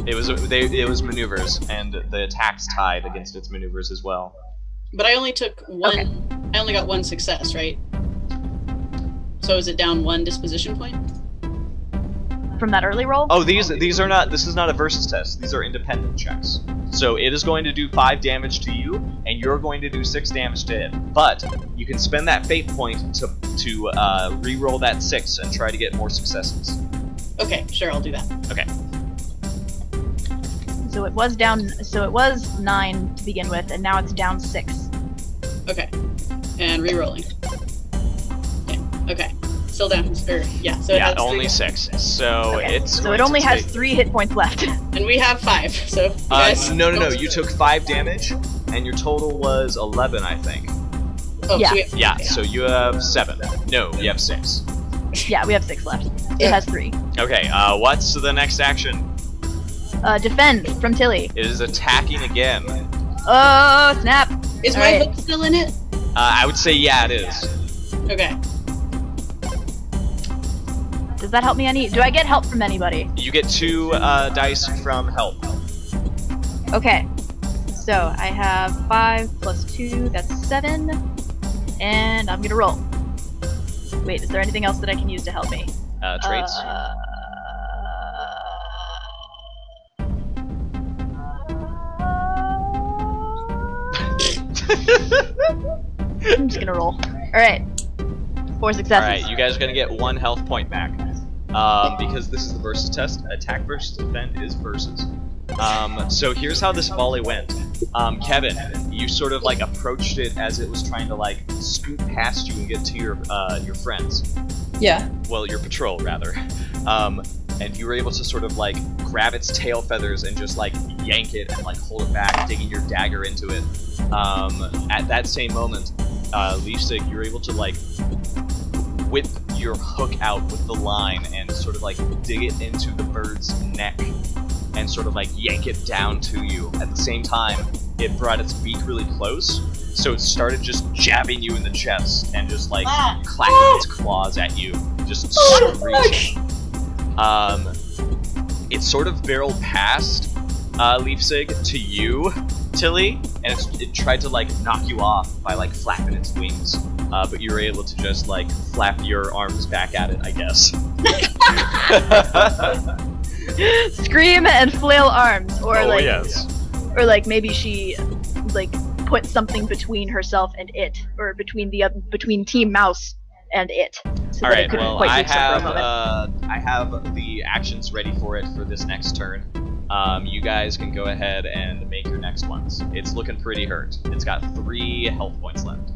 It was maneuvers, and the attacks tied against its maneuvers as well. But I only took one. Okay. I only got 1 success, right? So is it down 1 disposition point? From that early roll? Oh, these are not. This is not a versus test. These are independent checks. So it is going to do 5 damage to you, and you're going to do 6 damage to it. But you can spend that fate point to re-roll that 6 and try to get more successes. Okay, sure, I'll do that. Okay. So it was down. So it was 9 to begin with, and now it's down 6. Okay, and re-rolling. Yeah. Okay, still down. Yeah. So it Yeah, has only 3. 6. So Okay. it's. So going it only to has take- 3 hit points left. And we have 5. So you guys No. don't- You took 5 damage, and your total was 11, I think. Oh, Yeah. So Yeah. So you have 7. No, you have 6. Yeah, we have 6 left. It has 3. Okay. What's the next action? Defend from Tilly. It is attacking again. Oh, snap! Is All my right. hook still in it? I would say yeah, it is. Okay. Does that help me any? Do I get help from anybody? You get 2 dice from help. Okay. So I have 5 plus 2, that's 7. And I'm gonna roll. Wait, is there anything else that I can use to help me? Traits. I'm just gonna roll. Alright. 4 successes. Alright, you guys are gonna get 1 health point back. Because this is the versus test, attack versus defend is versus. So here's how this volley went. Kevin, you sort of like approached it as it was trying to like scoot past you and get to your friends. Yeah. Well, your patrol rather. And you were able to sort of like grab its tail feathers and just like yank it and like hold it back, digging your dagger into it. At that same moment, Leafsig, you were able to like whip your hook out with the line and sort of like dig it into the bird's neck and sort of like yank it down to you. At the same time, it brought its beak really close, so it started just jabbing you in the chest and just like clacking its claws at you, just screeching. It sort of barreled past Leafsig to you, Tilly, and it tried to like knock you off by like flapping its wings, but you were able to just like flap your arms back at it, I guess. Scream and flail arms, or Oh like, yes. or like maybe she like put something between herself and it, or between Team Mouse and it, so All that it right. couldn't Well, quite I reach them for a have moment. I have the actions ready for it for this next turn. You guys can go ahead and make your next ones. It's looking pretty hurt. It's got 3 health points left,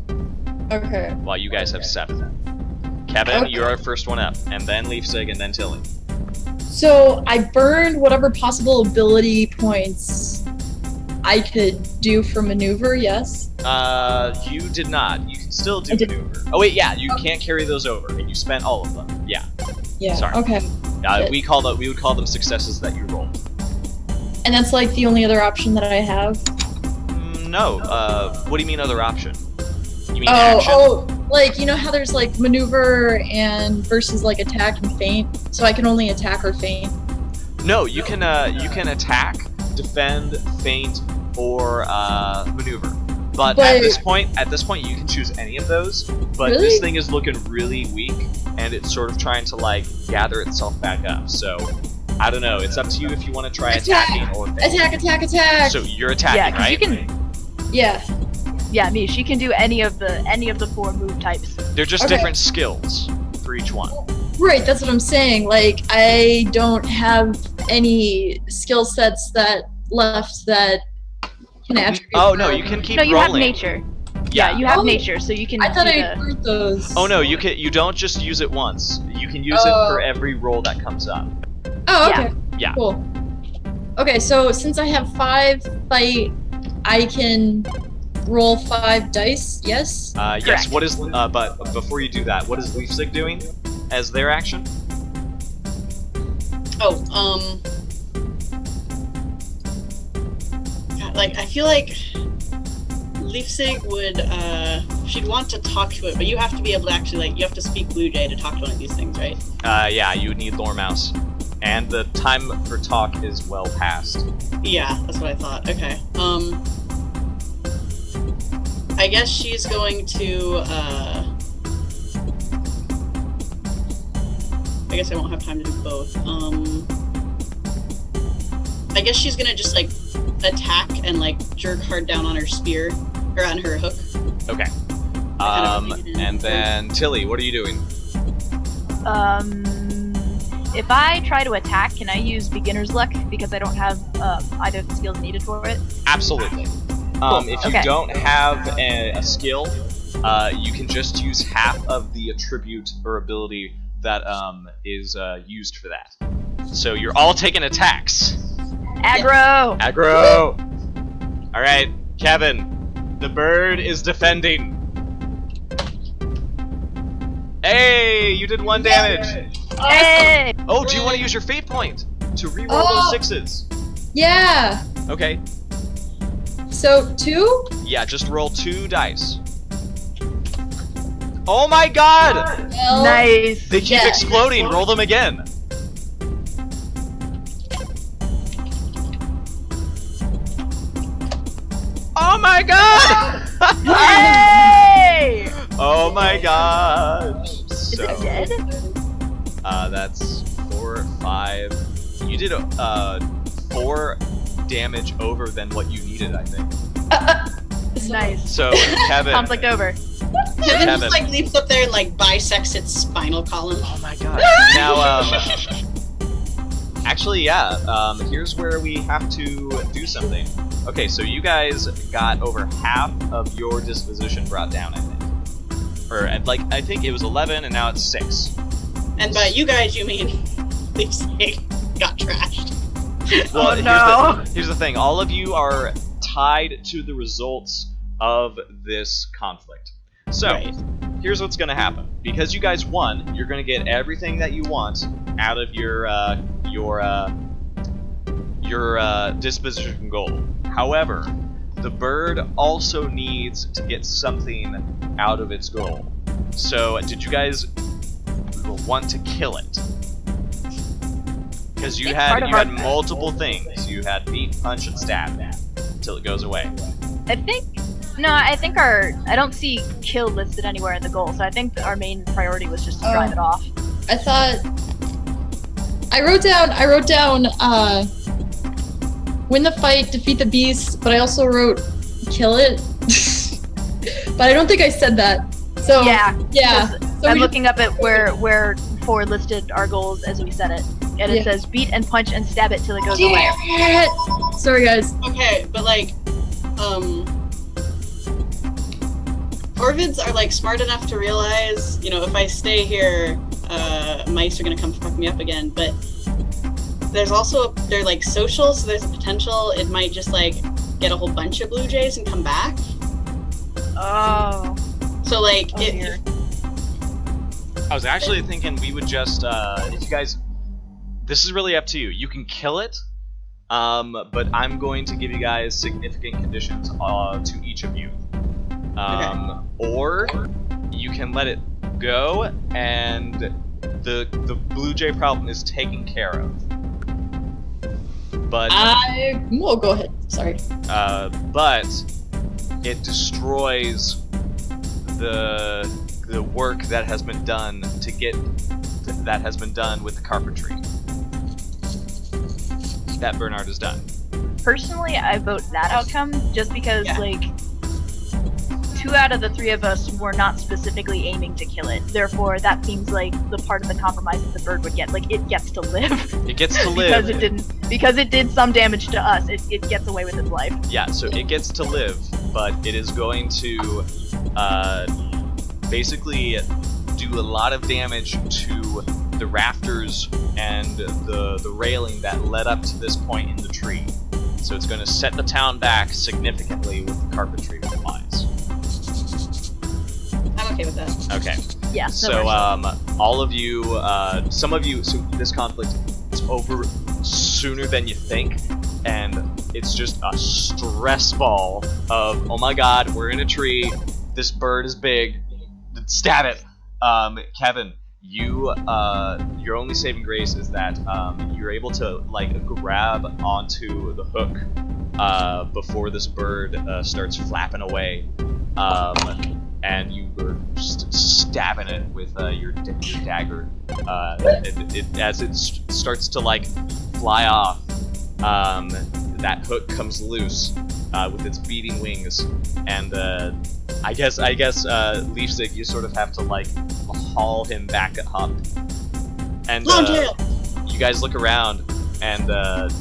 Okay. while you guys have 7. Kevin, Okay. you're our first one up, and then Leafsig, and then Tilly. So I burned whatever possible ability points I could do for maneuver, yes? You did not. You can still do I did- maneuver. Oh wait, yeah, you can't carry those over, and you spent all of them. Yeah. Yeah. Sorry. Okay. We would call them successes that you rolled. And that's like the only other option that I have? No. What do you mean other option? You mean action? Oh, like, you know how there's like maneuver and versus like attack and feint? So I can only attack or feint. No, you can attack, defend, feint, or maneuver. But at this point, you can choose any of those. But Really? this thing is looking really weak, and it's sort of trying to like gather itself back up. So I don't know. It's up to you if you want to try attacking or Attack! So you're attacking, Yeah, 'cause right? you can. Yeah. Yeah, me. She can do any of the 4 move types. They're just Okay. different skills for each one. Right, that's what I'm saying. Like, I don't have any skill sets that left that can attribute. Oh no, you can keep No, you rolling. have nature. Yeah. Yeah, you have Oh, nature, so you can. I thought do I the- proved those. Oh no, you don't just use it once. You can use it for every roll that comes up. Oh, okay. Yeah. Cool. Okay, so since I have 5 fight, I can roll 5 dice, yes? Yes. Correct. What is? But before you do that, what is Leafsig doing as their action? Oh, God, like I feel like Leafsig would she'd want to talk to it, but you have to be able to actually you have to speak Blue Jay to talk to one of these things, right? Yeah, you would need Lore Mouse, and the time for talk is well past. Yeah, that's what I thought. Okay. I guess she's going to I guess I won't have time to do both. I guess she's gonna just like attack and like jerk hard down on her spear or on her hook. Okay. And then Tilly, what are you doing? If I try to attack, can I use beginner's luck because I don't have either of the skills needed for it? Absolutely. If you Okay. don't have a skill, you can just use half of the attribute or ability that is used for that. So you're all taking attacks. Aggro! Aggro! Alright, Kevin. The bird is defending. Hey, you did 1 damage. Hey! Oh, do you want to use your fate point to reroll Oh. those 6s? Yeah! Okay. So, 2? Yeah, just roll 2 dice. Oh my god! Well, Nice! They keep Yeah. exploding. Roll them again. Oh my god! Hey! Oh my god! Is So, it dead? that's 4, 5. You did 4 damage over than what you needed, I think. Nice. So, Kevin. Conflict over. Kevin Kevin. just like leaps up there and like bisects its spinal column. Oh my god. Now, actually, yeah, here's where we have to do something. Okay, so you guys got over half of your disposition brought down, I think. Or, like, I think it was 11, and now it's 6. And by you guys, you mean Leafsig got trashed. Well, no. here's the thing. All of you are tied to the results of this conflict. So, Right. here's what's going to happen. Because you guys won, you're going to get everything that you want out of your disposition goal. However, the bird also needs to get something out of its goal. So, did you guys want to kill it? Because you part had of our- multiple things. You had beat, punch, and stab until it goes away. I think I don't see kill listed anywhere in the goal, so I think that our main priority was just to drive it off. I thought I wrote down win the fight, defeat the beast, but I also wrote kill it. But I don't think I said that. So Yeah. yeah. So I'm we- looking up at where 4 listed our goals as we said it. And it Yeah. says beat and punch and stab it till it goes away. Damn it! Sorry guys. Okay, but like, Orvids are like smart enough to realize, you know, if I stay here, mice are gonna come fuck me up again. But there's also they're like social, so there's a potential it might just like get a whole bunch of blue jays and come back. Oh. So like, Oh, dear. I was actually thinking we would just, if you guys, this is really up to you. You can kill it, but I'm going to give you guys significant conditions to each of you. Or you can let it go, and the blue jay problem is taken care of. But Well, go ahead. Sorry. but it destroys the work that has been done with the carpentry that Bernard has done. Personally, I vote that outcome just because, like, 2 out of the 3 of us were not specifically aiming to kill it. Therefore, that seems like the part of the compromise that the bird would get. Like, it gets to live. It gets to live. because it did some damage to us. It gets away with its life. Yeah, so it gets to live, but it is going to basically do a lot of damage to the rafters and the railing that led up to this point in the tree. So it's going to set the town back significantly with the carpentry supplies. I'm okay with that. Okay. Yeah. So all of you, some of you, so this conflict is over sooner than you think, and it's just a stress ball of, oh my god, we're in a tree, this bird is big, stab it. Kevin, you, your only saving grace is that you're able to like grab onto the hook before this bird starts flapping away, and you were just stabbing it with your dagger. As it starts to like fly off, that hook comes loose with its beating wings, and I guess Leafsig, you sort of have to like haul him back up, and you guys look around, and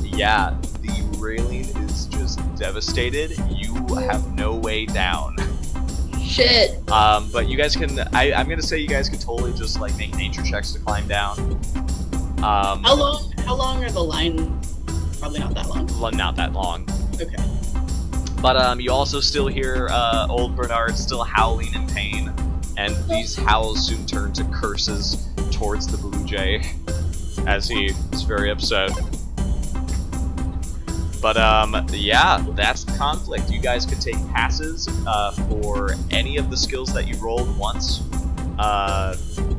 yeah, the railing is just devastated. You have no way down. Shit. But you guys can. I'm gonna say you guys could totally just like make nature checks to climb down. How long are the lines? Probably not that long. Not that long. Okay. But you also still hear old Bernard still howling in pain, and these howls soon turn to curses towards the Blue Jay, as he is very upset. But yeah, that's the conflict. You guys could take passes for any of the skills that you rolled once.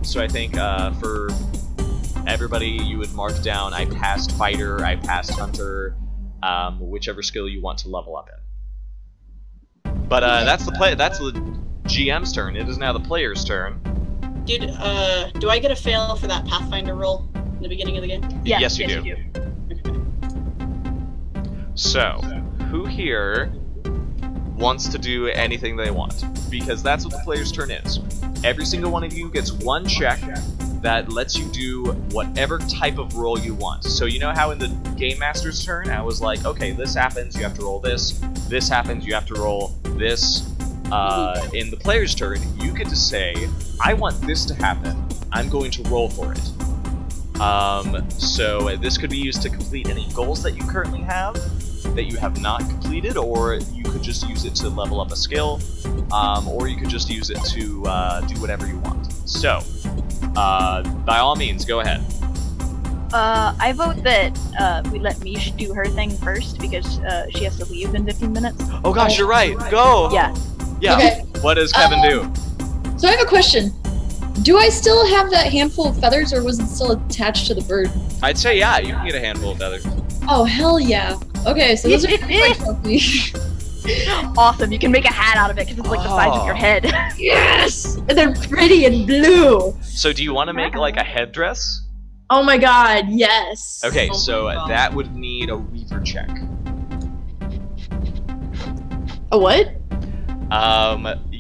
So I think for everybody, you would mark down, I passed Fighter, I passed Hunter, whichever skill you want to level up in. But that's the GM's turn. It is now the player's turn. Dude, do I get a fail for that Pathfinder roll in the beginning of the game? Yeah, yes, you do. So, who here wants to do anything they want? Because that's what the player's turn is. Every single one of you gets one check that lets you do whatever type of roll you want. So you know how in the Game Master's turn, I was like, okay, this happens, you have to roll this. This happens, you have to roll this. In the player's turn, you get to say, I want this to happen, I'm going to roll for it. So this could be used to complete any goals that you currently have, that you have not completed, or you could just use it to level up a skill, or you could just use it to do whatever you want. So, by all means, go ahead. I vote that we let Mish do her thing first because she has to leave in 15 minutes. Oh gosh, you're right. Go. Yeah. Yeah. Okay. What does Kevin do? So I have a question. Do I still have that handful of feathers, or was it still attached to the bird? I'd say yeah. You can get a handful of feathers. Oh hell yeah! Okay, so those are my trophy. Awesome. You can make a hat out of it because it's like the size of your head. Yes, and they're pretty and blue. So do you want to make like a headdress? Oh my god, yes. Okay, Oh so my God. that would need a Weaver check. A what?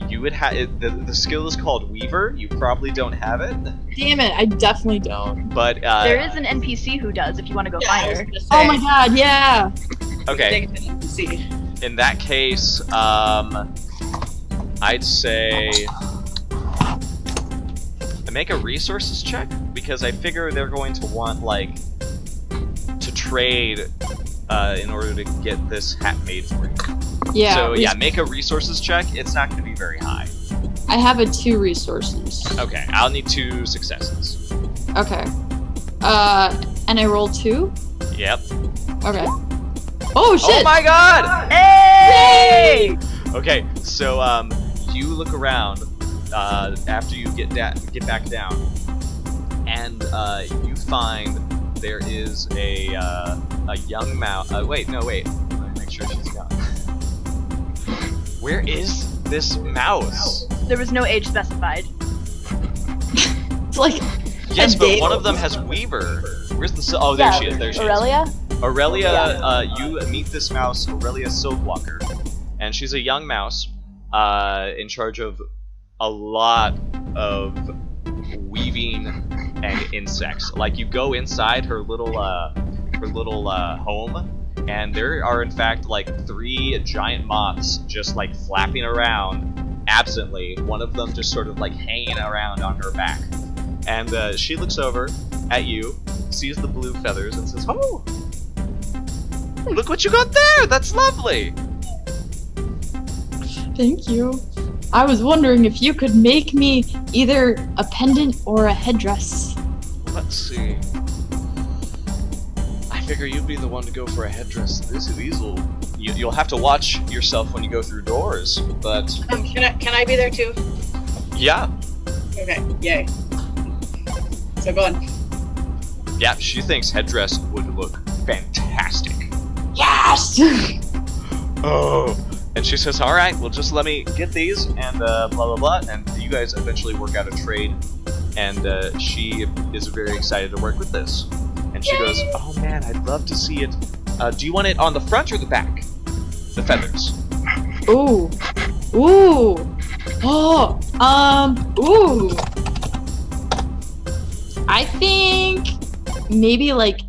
You would have the skill is called Weaver. You probably don't have it, Damn it, I definitely don't. but There is an NPC who does if you want to go Yeah, I find was her. gonna say. Oh my god, yeah. okay. See. In that case, I'd say make a resources check, because I figure they're going to want like to trade in order to get this hat made for you. Yeah. So yeah, make a resources check. It's not going to be very high. I have 2 resources. Okay, I'll need 2 successes. Okay. And I rolled 2? Yep. Okay. Oh shit! Oh my god! Hey! Okay, so you look around after you get back down, and you find there is a young mouse. Wait. Let me make sure she's gone. Where is this mouse? There was no age specified. It's like Yes, a but date. one of them has Weaver. Where's the... Oh, there she is. There she is. Aurelia? Aurelia, you meet this mouse, Aurelia Silkwalker, and she's a young mouse in charge of a lot of weaving and insects. Like, you go inside her little home, and there are in fact like 3 giant moths just like flapping around absently. One of them just sort of like hanging around on her back, and she looks over at you, sees the blue feathers, and says, "Oh, look what you got there! That's lovely!" Thank you. I was wondering if you could make me either a pendant or a headdress. Let's see. I figure you'd be the one to go for a headdress. You'll have to watch yourself when you go through doors, but Can I be there too? yeah. Okay, yay. So go on. Yeah, she thinks headdress would look fantastic. Yes! Oh, and she says, "All right, well, just let me get these, and blah blah blah." And you guys eventually work out a trade, and she is very excited to work with this. And she goes, "Oh man, I'd love to see it. Do you want it on the front or the back? The feathers." Ooh. Ooh. Oh. Ooh. I think maybe like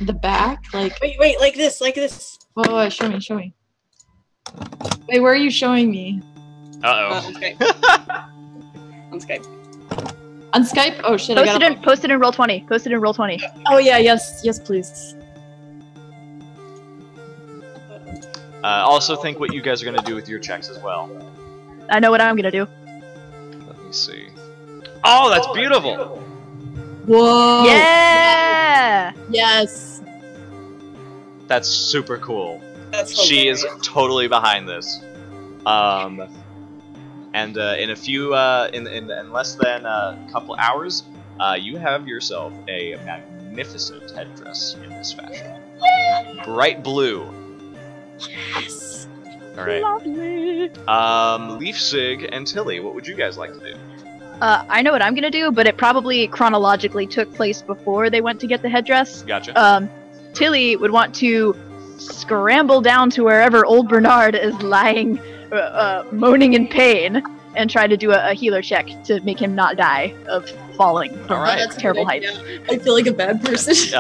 the back, like. Wait, like this. Whoa, show me. Wait, where are you showing me? Uh-oh. On Skype. On Skype. On Skype? Oh shit, Post it in Roll20. Post it in Roll20. Oh yeah, yes, please. Also think what you guys are gonna do with your checks as well. I know what I'm gonna do. Let me see. Oh, that's beautiful! Whoa. Yeah! Yes. That's super cool. That's She is hilarious. totally behind this. And in a few, in less than a couple hours, you have yourself a magnificent headdress in this fashion. Bright blue. Yes. All right. Lovely. Leafsig and Tilly, what would you guys like to do? I know what I'm gonna do, but it probably chronologically took place before they went to get the headdress. Gotcha. Tilly would want to scramble down to wherever old Bernard is lying, moaning in pain, and try to do a healer check to make him not die of falling from All right. That's terrible a good heights. idea. I feel like a bad person. It's you,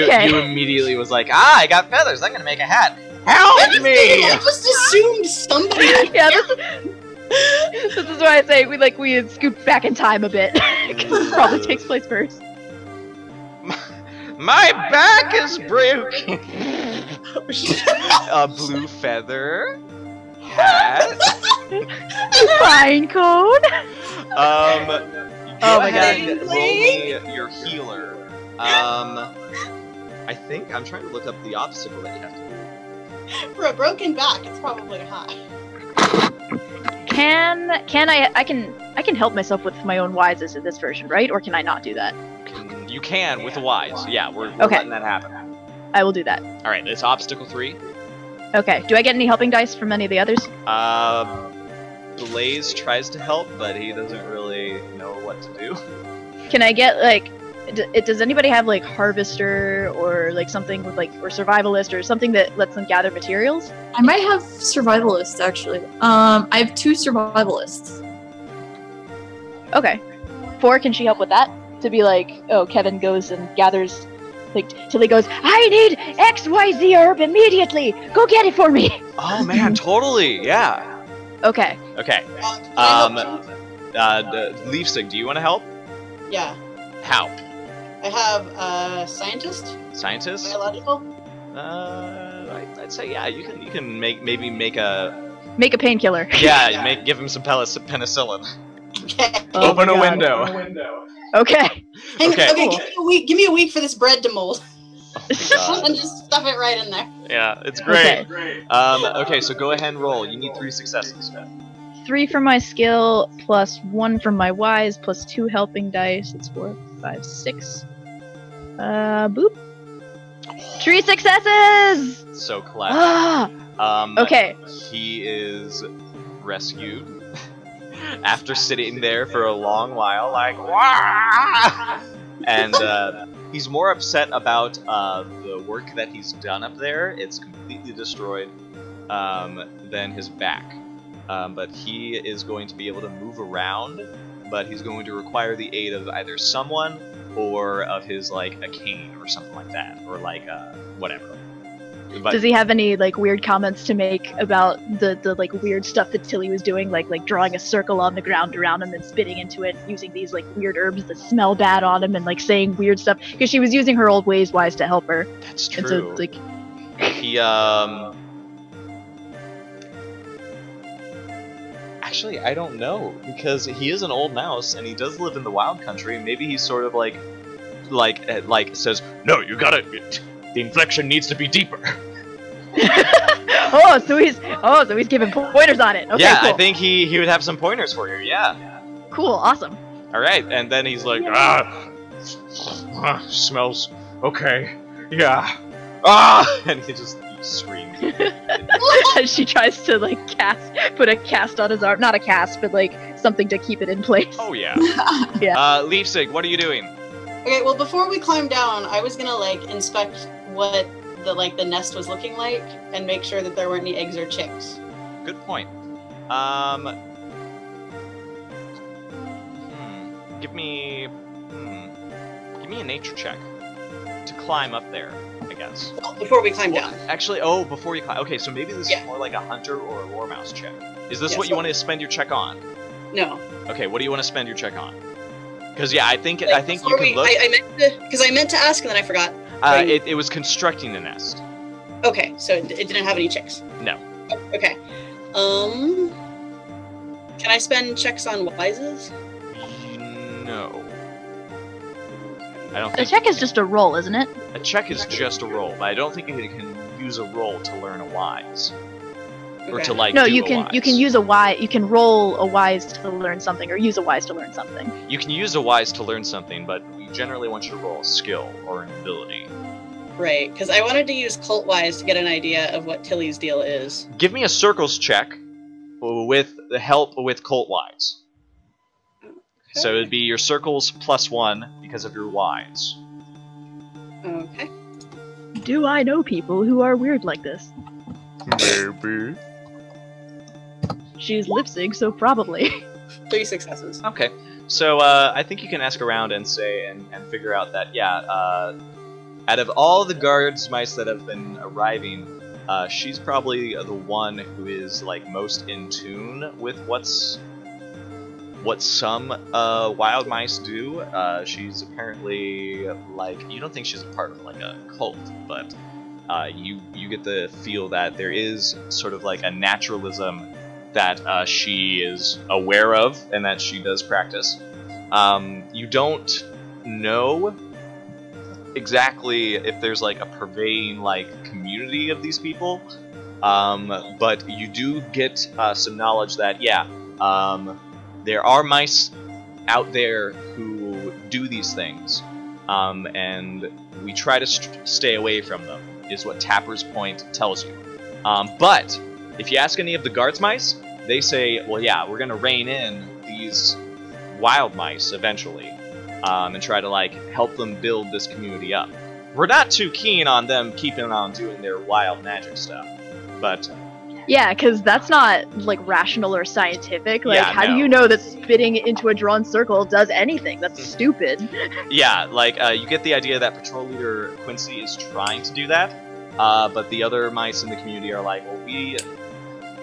okay. You immediately was like, I got feathers. I'm gonna make a hat. Help me! I just assumed somebody. Yeah, this is why I say we had scooped back in time a bit because it probably takes place first. My back is broken. A blue feather. Hat. Pine cone. Go Oh my ahead God. and roll me your healer. I think I'm trying to look up the obstacle that you have to do. For a broken back, it's probably high. Can I can help myself with my own wises in this version, right? Or can I not do that? You can with the wise. Yeah, we're Okay. letting that happen. I will do that. All right, it's obstacle 3. Okay. Do I get any helping dice from any of the others? Blaze tries to help, but he doesn't really know what to do. Can I get like? Does anybody have like harvester or like something with like or survivalist or something that lets them gather materials? I might have survivalists actually. I have 2 survivalists. Okay. 4, can she help with that? To be like, oh, Kevin goes and gathers, like, till he goes, I need XYZ herb immediately! Go get it for me! Oh man, totally. Yeah. Okay. Okay. Can I help too? Leafsig, do you want to help? Yeah. How? I have scientist, Scientist? biological. I'd say yeah. You can maybe make a Make a painkiller. give him some penicillin. Okay. Oh Open my a God. window. Okay. Okay. Okay. Give me a week for this bread to mold, God. and just stuff it right in there. Yeah, it's great. Okay. Okay, so go ahead and roll. You need 3 successes. 3 from my skill, plus 1 from my wise, plus 2 helping dice. It's 4, 5, 6. Boop. 3 successes! So classic. Ah! Okay. He is rescued after sitting there for a long while, like, "Wah!" And he's more upset about the work that he's done up there. It's completely destroyed, than his back. But he is going to be able to move around, but he's going to require the aid of either someone or of his, like, a cane or something like that, or like whatever. But Does he have any like weird comments to make about the like weird stuff that Tilly was doing, like drawing a circle on the ground around him and spitting into it, using these like weird herbs that smell bad on him, and like saying weird stuff because she was using her old ways wise to help her. that's And so true. like He actually, I don't know, because he is an old mouse and he does live in the wild country. Maybe he's sort of like says, "No, you gotta. The inflection needs to be deeper." so he's giving pointers on it. Okay, Yeah, cool. I think he would have some pointers for you. Yeah. Cool, awesome. All right, and then he's like, smells okay. Yeah. And he screams. She tries to like put a cast on his arm, not a cast, but like something to keep it in place. Oh yeah. Yeah. Leafsig, what are you doing? Okay, well, before we climb down, I was gonna like inspect what the nest was looking like and make sure that there weren't any eggs or chicks. Good point. Give me a nature check to climb up there, I guess. Before we climb down. Actually, before you climb. Okay, so maybe this is more like a hunter or a lore mouse check. Is this Yeah, what you so- want to spend your check on? No. Okay, what do you want to spend your check on? Because yeah, I think you before can look. I meant to ask and then I forgot. It was constructing a nest. Okay, so it didn't have any chicks. No. Okay. Can I spend checks on wises? No. I don't The think check is just a roll, isn't it? a check is just a roll, but I don't think you can use a roll to learn a wise or to like. No, do you a can wise. use a wise. You can roll a wise to learn something, or use a wise to learn something. You can use a wise to learn something, but we generally want you to roll a skill or an ability. Right, because I wanted to use cult wise to get an idea of what Tilly's deal is. Give me a circles check with the help with cult wise. So it'd be your circles +1 because of your wise. Okay. Do I know people who are weird like this? Maybe. She's Lipsig, so probably. 3 successes. Okay. So I think you can ask around and say and figure out that out of all the guards mice that have been arriving, she's probably the one who is like most in tune with what some wild mice do. She's apparently like, you don't think she's a part of like a cult, but you get the feel that there is sort of like a naturalism that she is aware of and that she does practice. You don't know exactly if there's like a pervading like community of these people, but you do get some knowledge that there are mice out there who do these things, and we try to stay away from them, is what Tapper's Point tells you. But if you ask any of the guards mice, they say, well, yeah, we're gonna rein in these wild mice eventually, and try to like help them build this community up. We're not too keen on them keeping on doing their wild magic stuff, but Yeah, because that's not like rational or scientific. Like, Yeah, how do no. you know that spitting into a drawn circle does anything? That's stupid. yeah, like you get the idea that Patrol Leader Quincy is trying to do that, but the other mice in the community are like, well,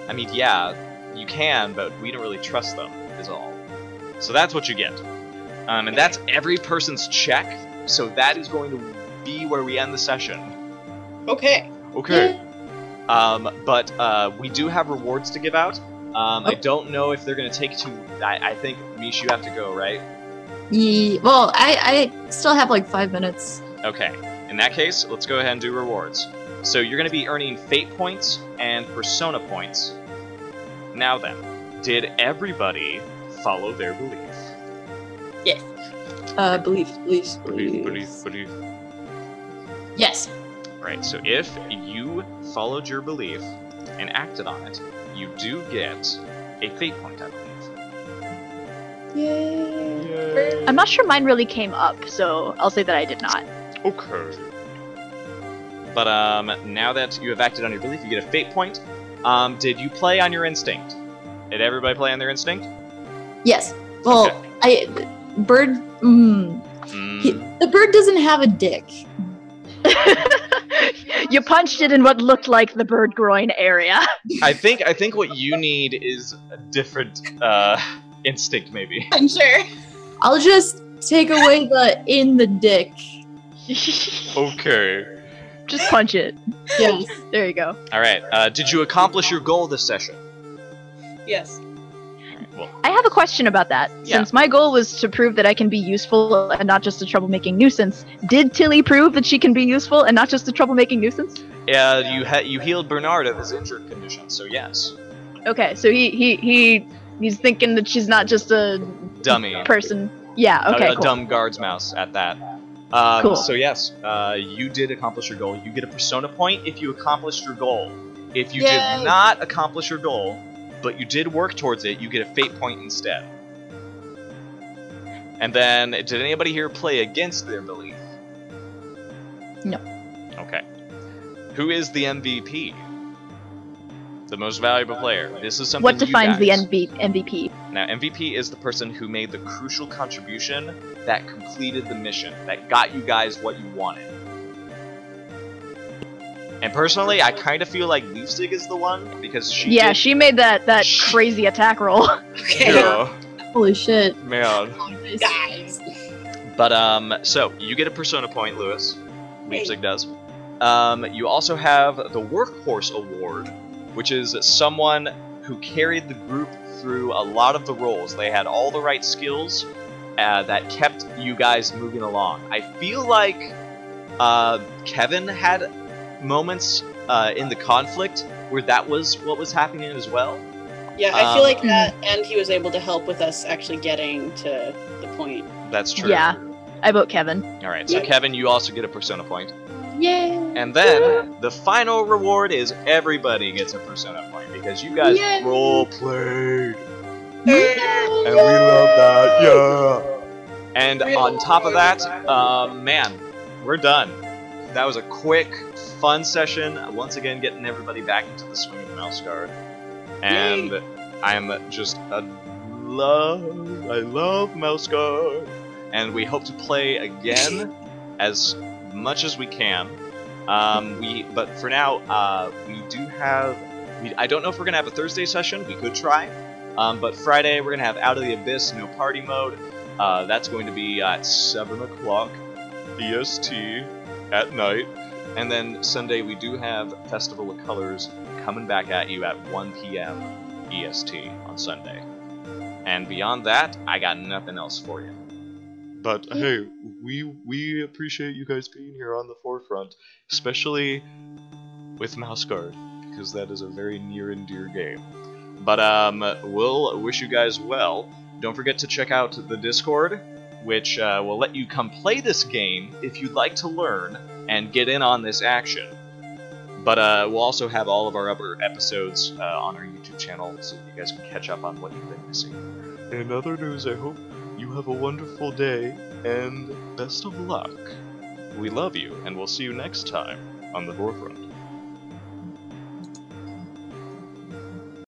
I mean, yeah, you can, but we don't really trust them, is all. So that's what you get. And that's every person's check, so that is going to be where we end the session. Okay. Okay. But we do have rewards to give out. I don't know if they're going to take too... I think, Mish, you have to go, right? Well, I still have like 5 minutes. Okay. In that case, let's go ahead and do rewards. So you're going to be earning Fate points and Persona points. Now then, did everybody follow their belief? Yes. Belief. Belief. Yes. Right, so if you followed your belief, and acted on it, you do get a fate point, I believe. Yay. I'm not sure mine really came up, so I'll say that I did not. Okay. But now that you have acted on your belief, you get a fate point. Did you play on your instinct? Did everybody play on their instinct? Yes. Well, bird. The bird doesn't have a dick. You punched it in what looked like the bird groin area. I think what you need is a different instinct, maybe. I'm sure. I'll just take away the in the dick. Okay. Just punch it. Yes. There you go. All right. Did you accomplish your goal this session? Yes. Well, I have a question about that. Yeah. Since my goal was to prove that I can be useful and not just a troublemaking nuisance, did Tilly prove that she can be useful and not just a troublemaking nuisance? you healed Bernard of his injured condition, so yes. Okay, so he's thinking that she's not just a Dummy. person. Yeah. Okay. a Cool. dumb guard's mouse at that. Cool. So yes, you did accomplish your goal. You get a persona point if you accomplished your goal. If you Yay. did not accomplish your goal, but you did work towards it, you get a fate point instead. And then, did anybody here play against their belief? No. Okay. Who is the MVP? The most valuable player. This is something What defines the you guys- MVP? Now, MVP is the person who made the crucial contribution that completed the mission, that got you guys what you wanted. And personally, I kind of feel like Leafstig is the one, because she did, She made that crazy attack roll. Okay. yeah, Holy shit. man. Guys. But, so, you get a persona point, Lewis. Leafstig does. You also have the Workhorse Award, which is someone who carried the group through a lot of the roles. They had all the right skills that kept you guys moving along. I feel like Kevin had moments in the conflict where that was what was happening as well. Yeah, I feel like that, and he was able to help with us actually getting to the point. That's true. Yeah. I vote Kevin. Alright, so Yeah. Kevin, you also get a persona point. Yay. And then, the final reward is everybody gets a persona point, because you guys Yay. role-played. Yay. And we love that, yeah! And on top of that, man, we're done. That was a quick, fun session. Once again, getting everybody back into the swing of Mouse Guard. And I'm just I love Mouse Guard. And we hope to play again as much as we can. But for now, we do have. I don't know if we're gonna have a Thursday session. We could try. But Friday we're gonna have Out of the Abyss, no party mode. That's going to be at 7 o'clock EST at night. And then Sunday we do have Festival of Colors coming back at you at 1 p.m. EST on Sunday. And beyond that, I got nothing else for you. But hey, we appreciate you guys being here on the forefront, especially with Mouse Guard, because that is a very near and dear game. But we'll wish you guys well. Don't forget to check out the Discord, which will let you come play this game if you'd like to learn and get in on this action. But we'll also have all of our other episodes on our YouTube channel, so you guys can catch up on what you've been missing. In other news, I hope you have a wonderful day, and best of luck. We love you, and we'll see you next time on the Forefront.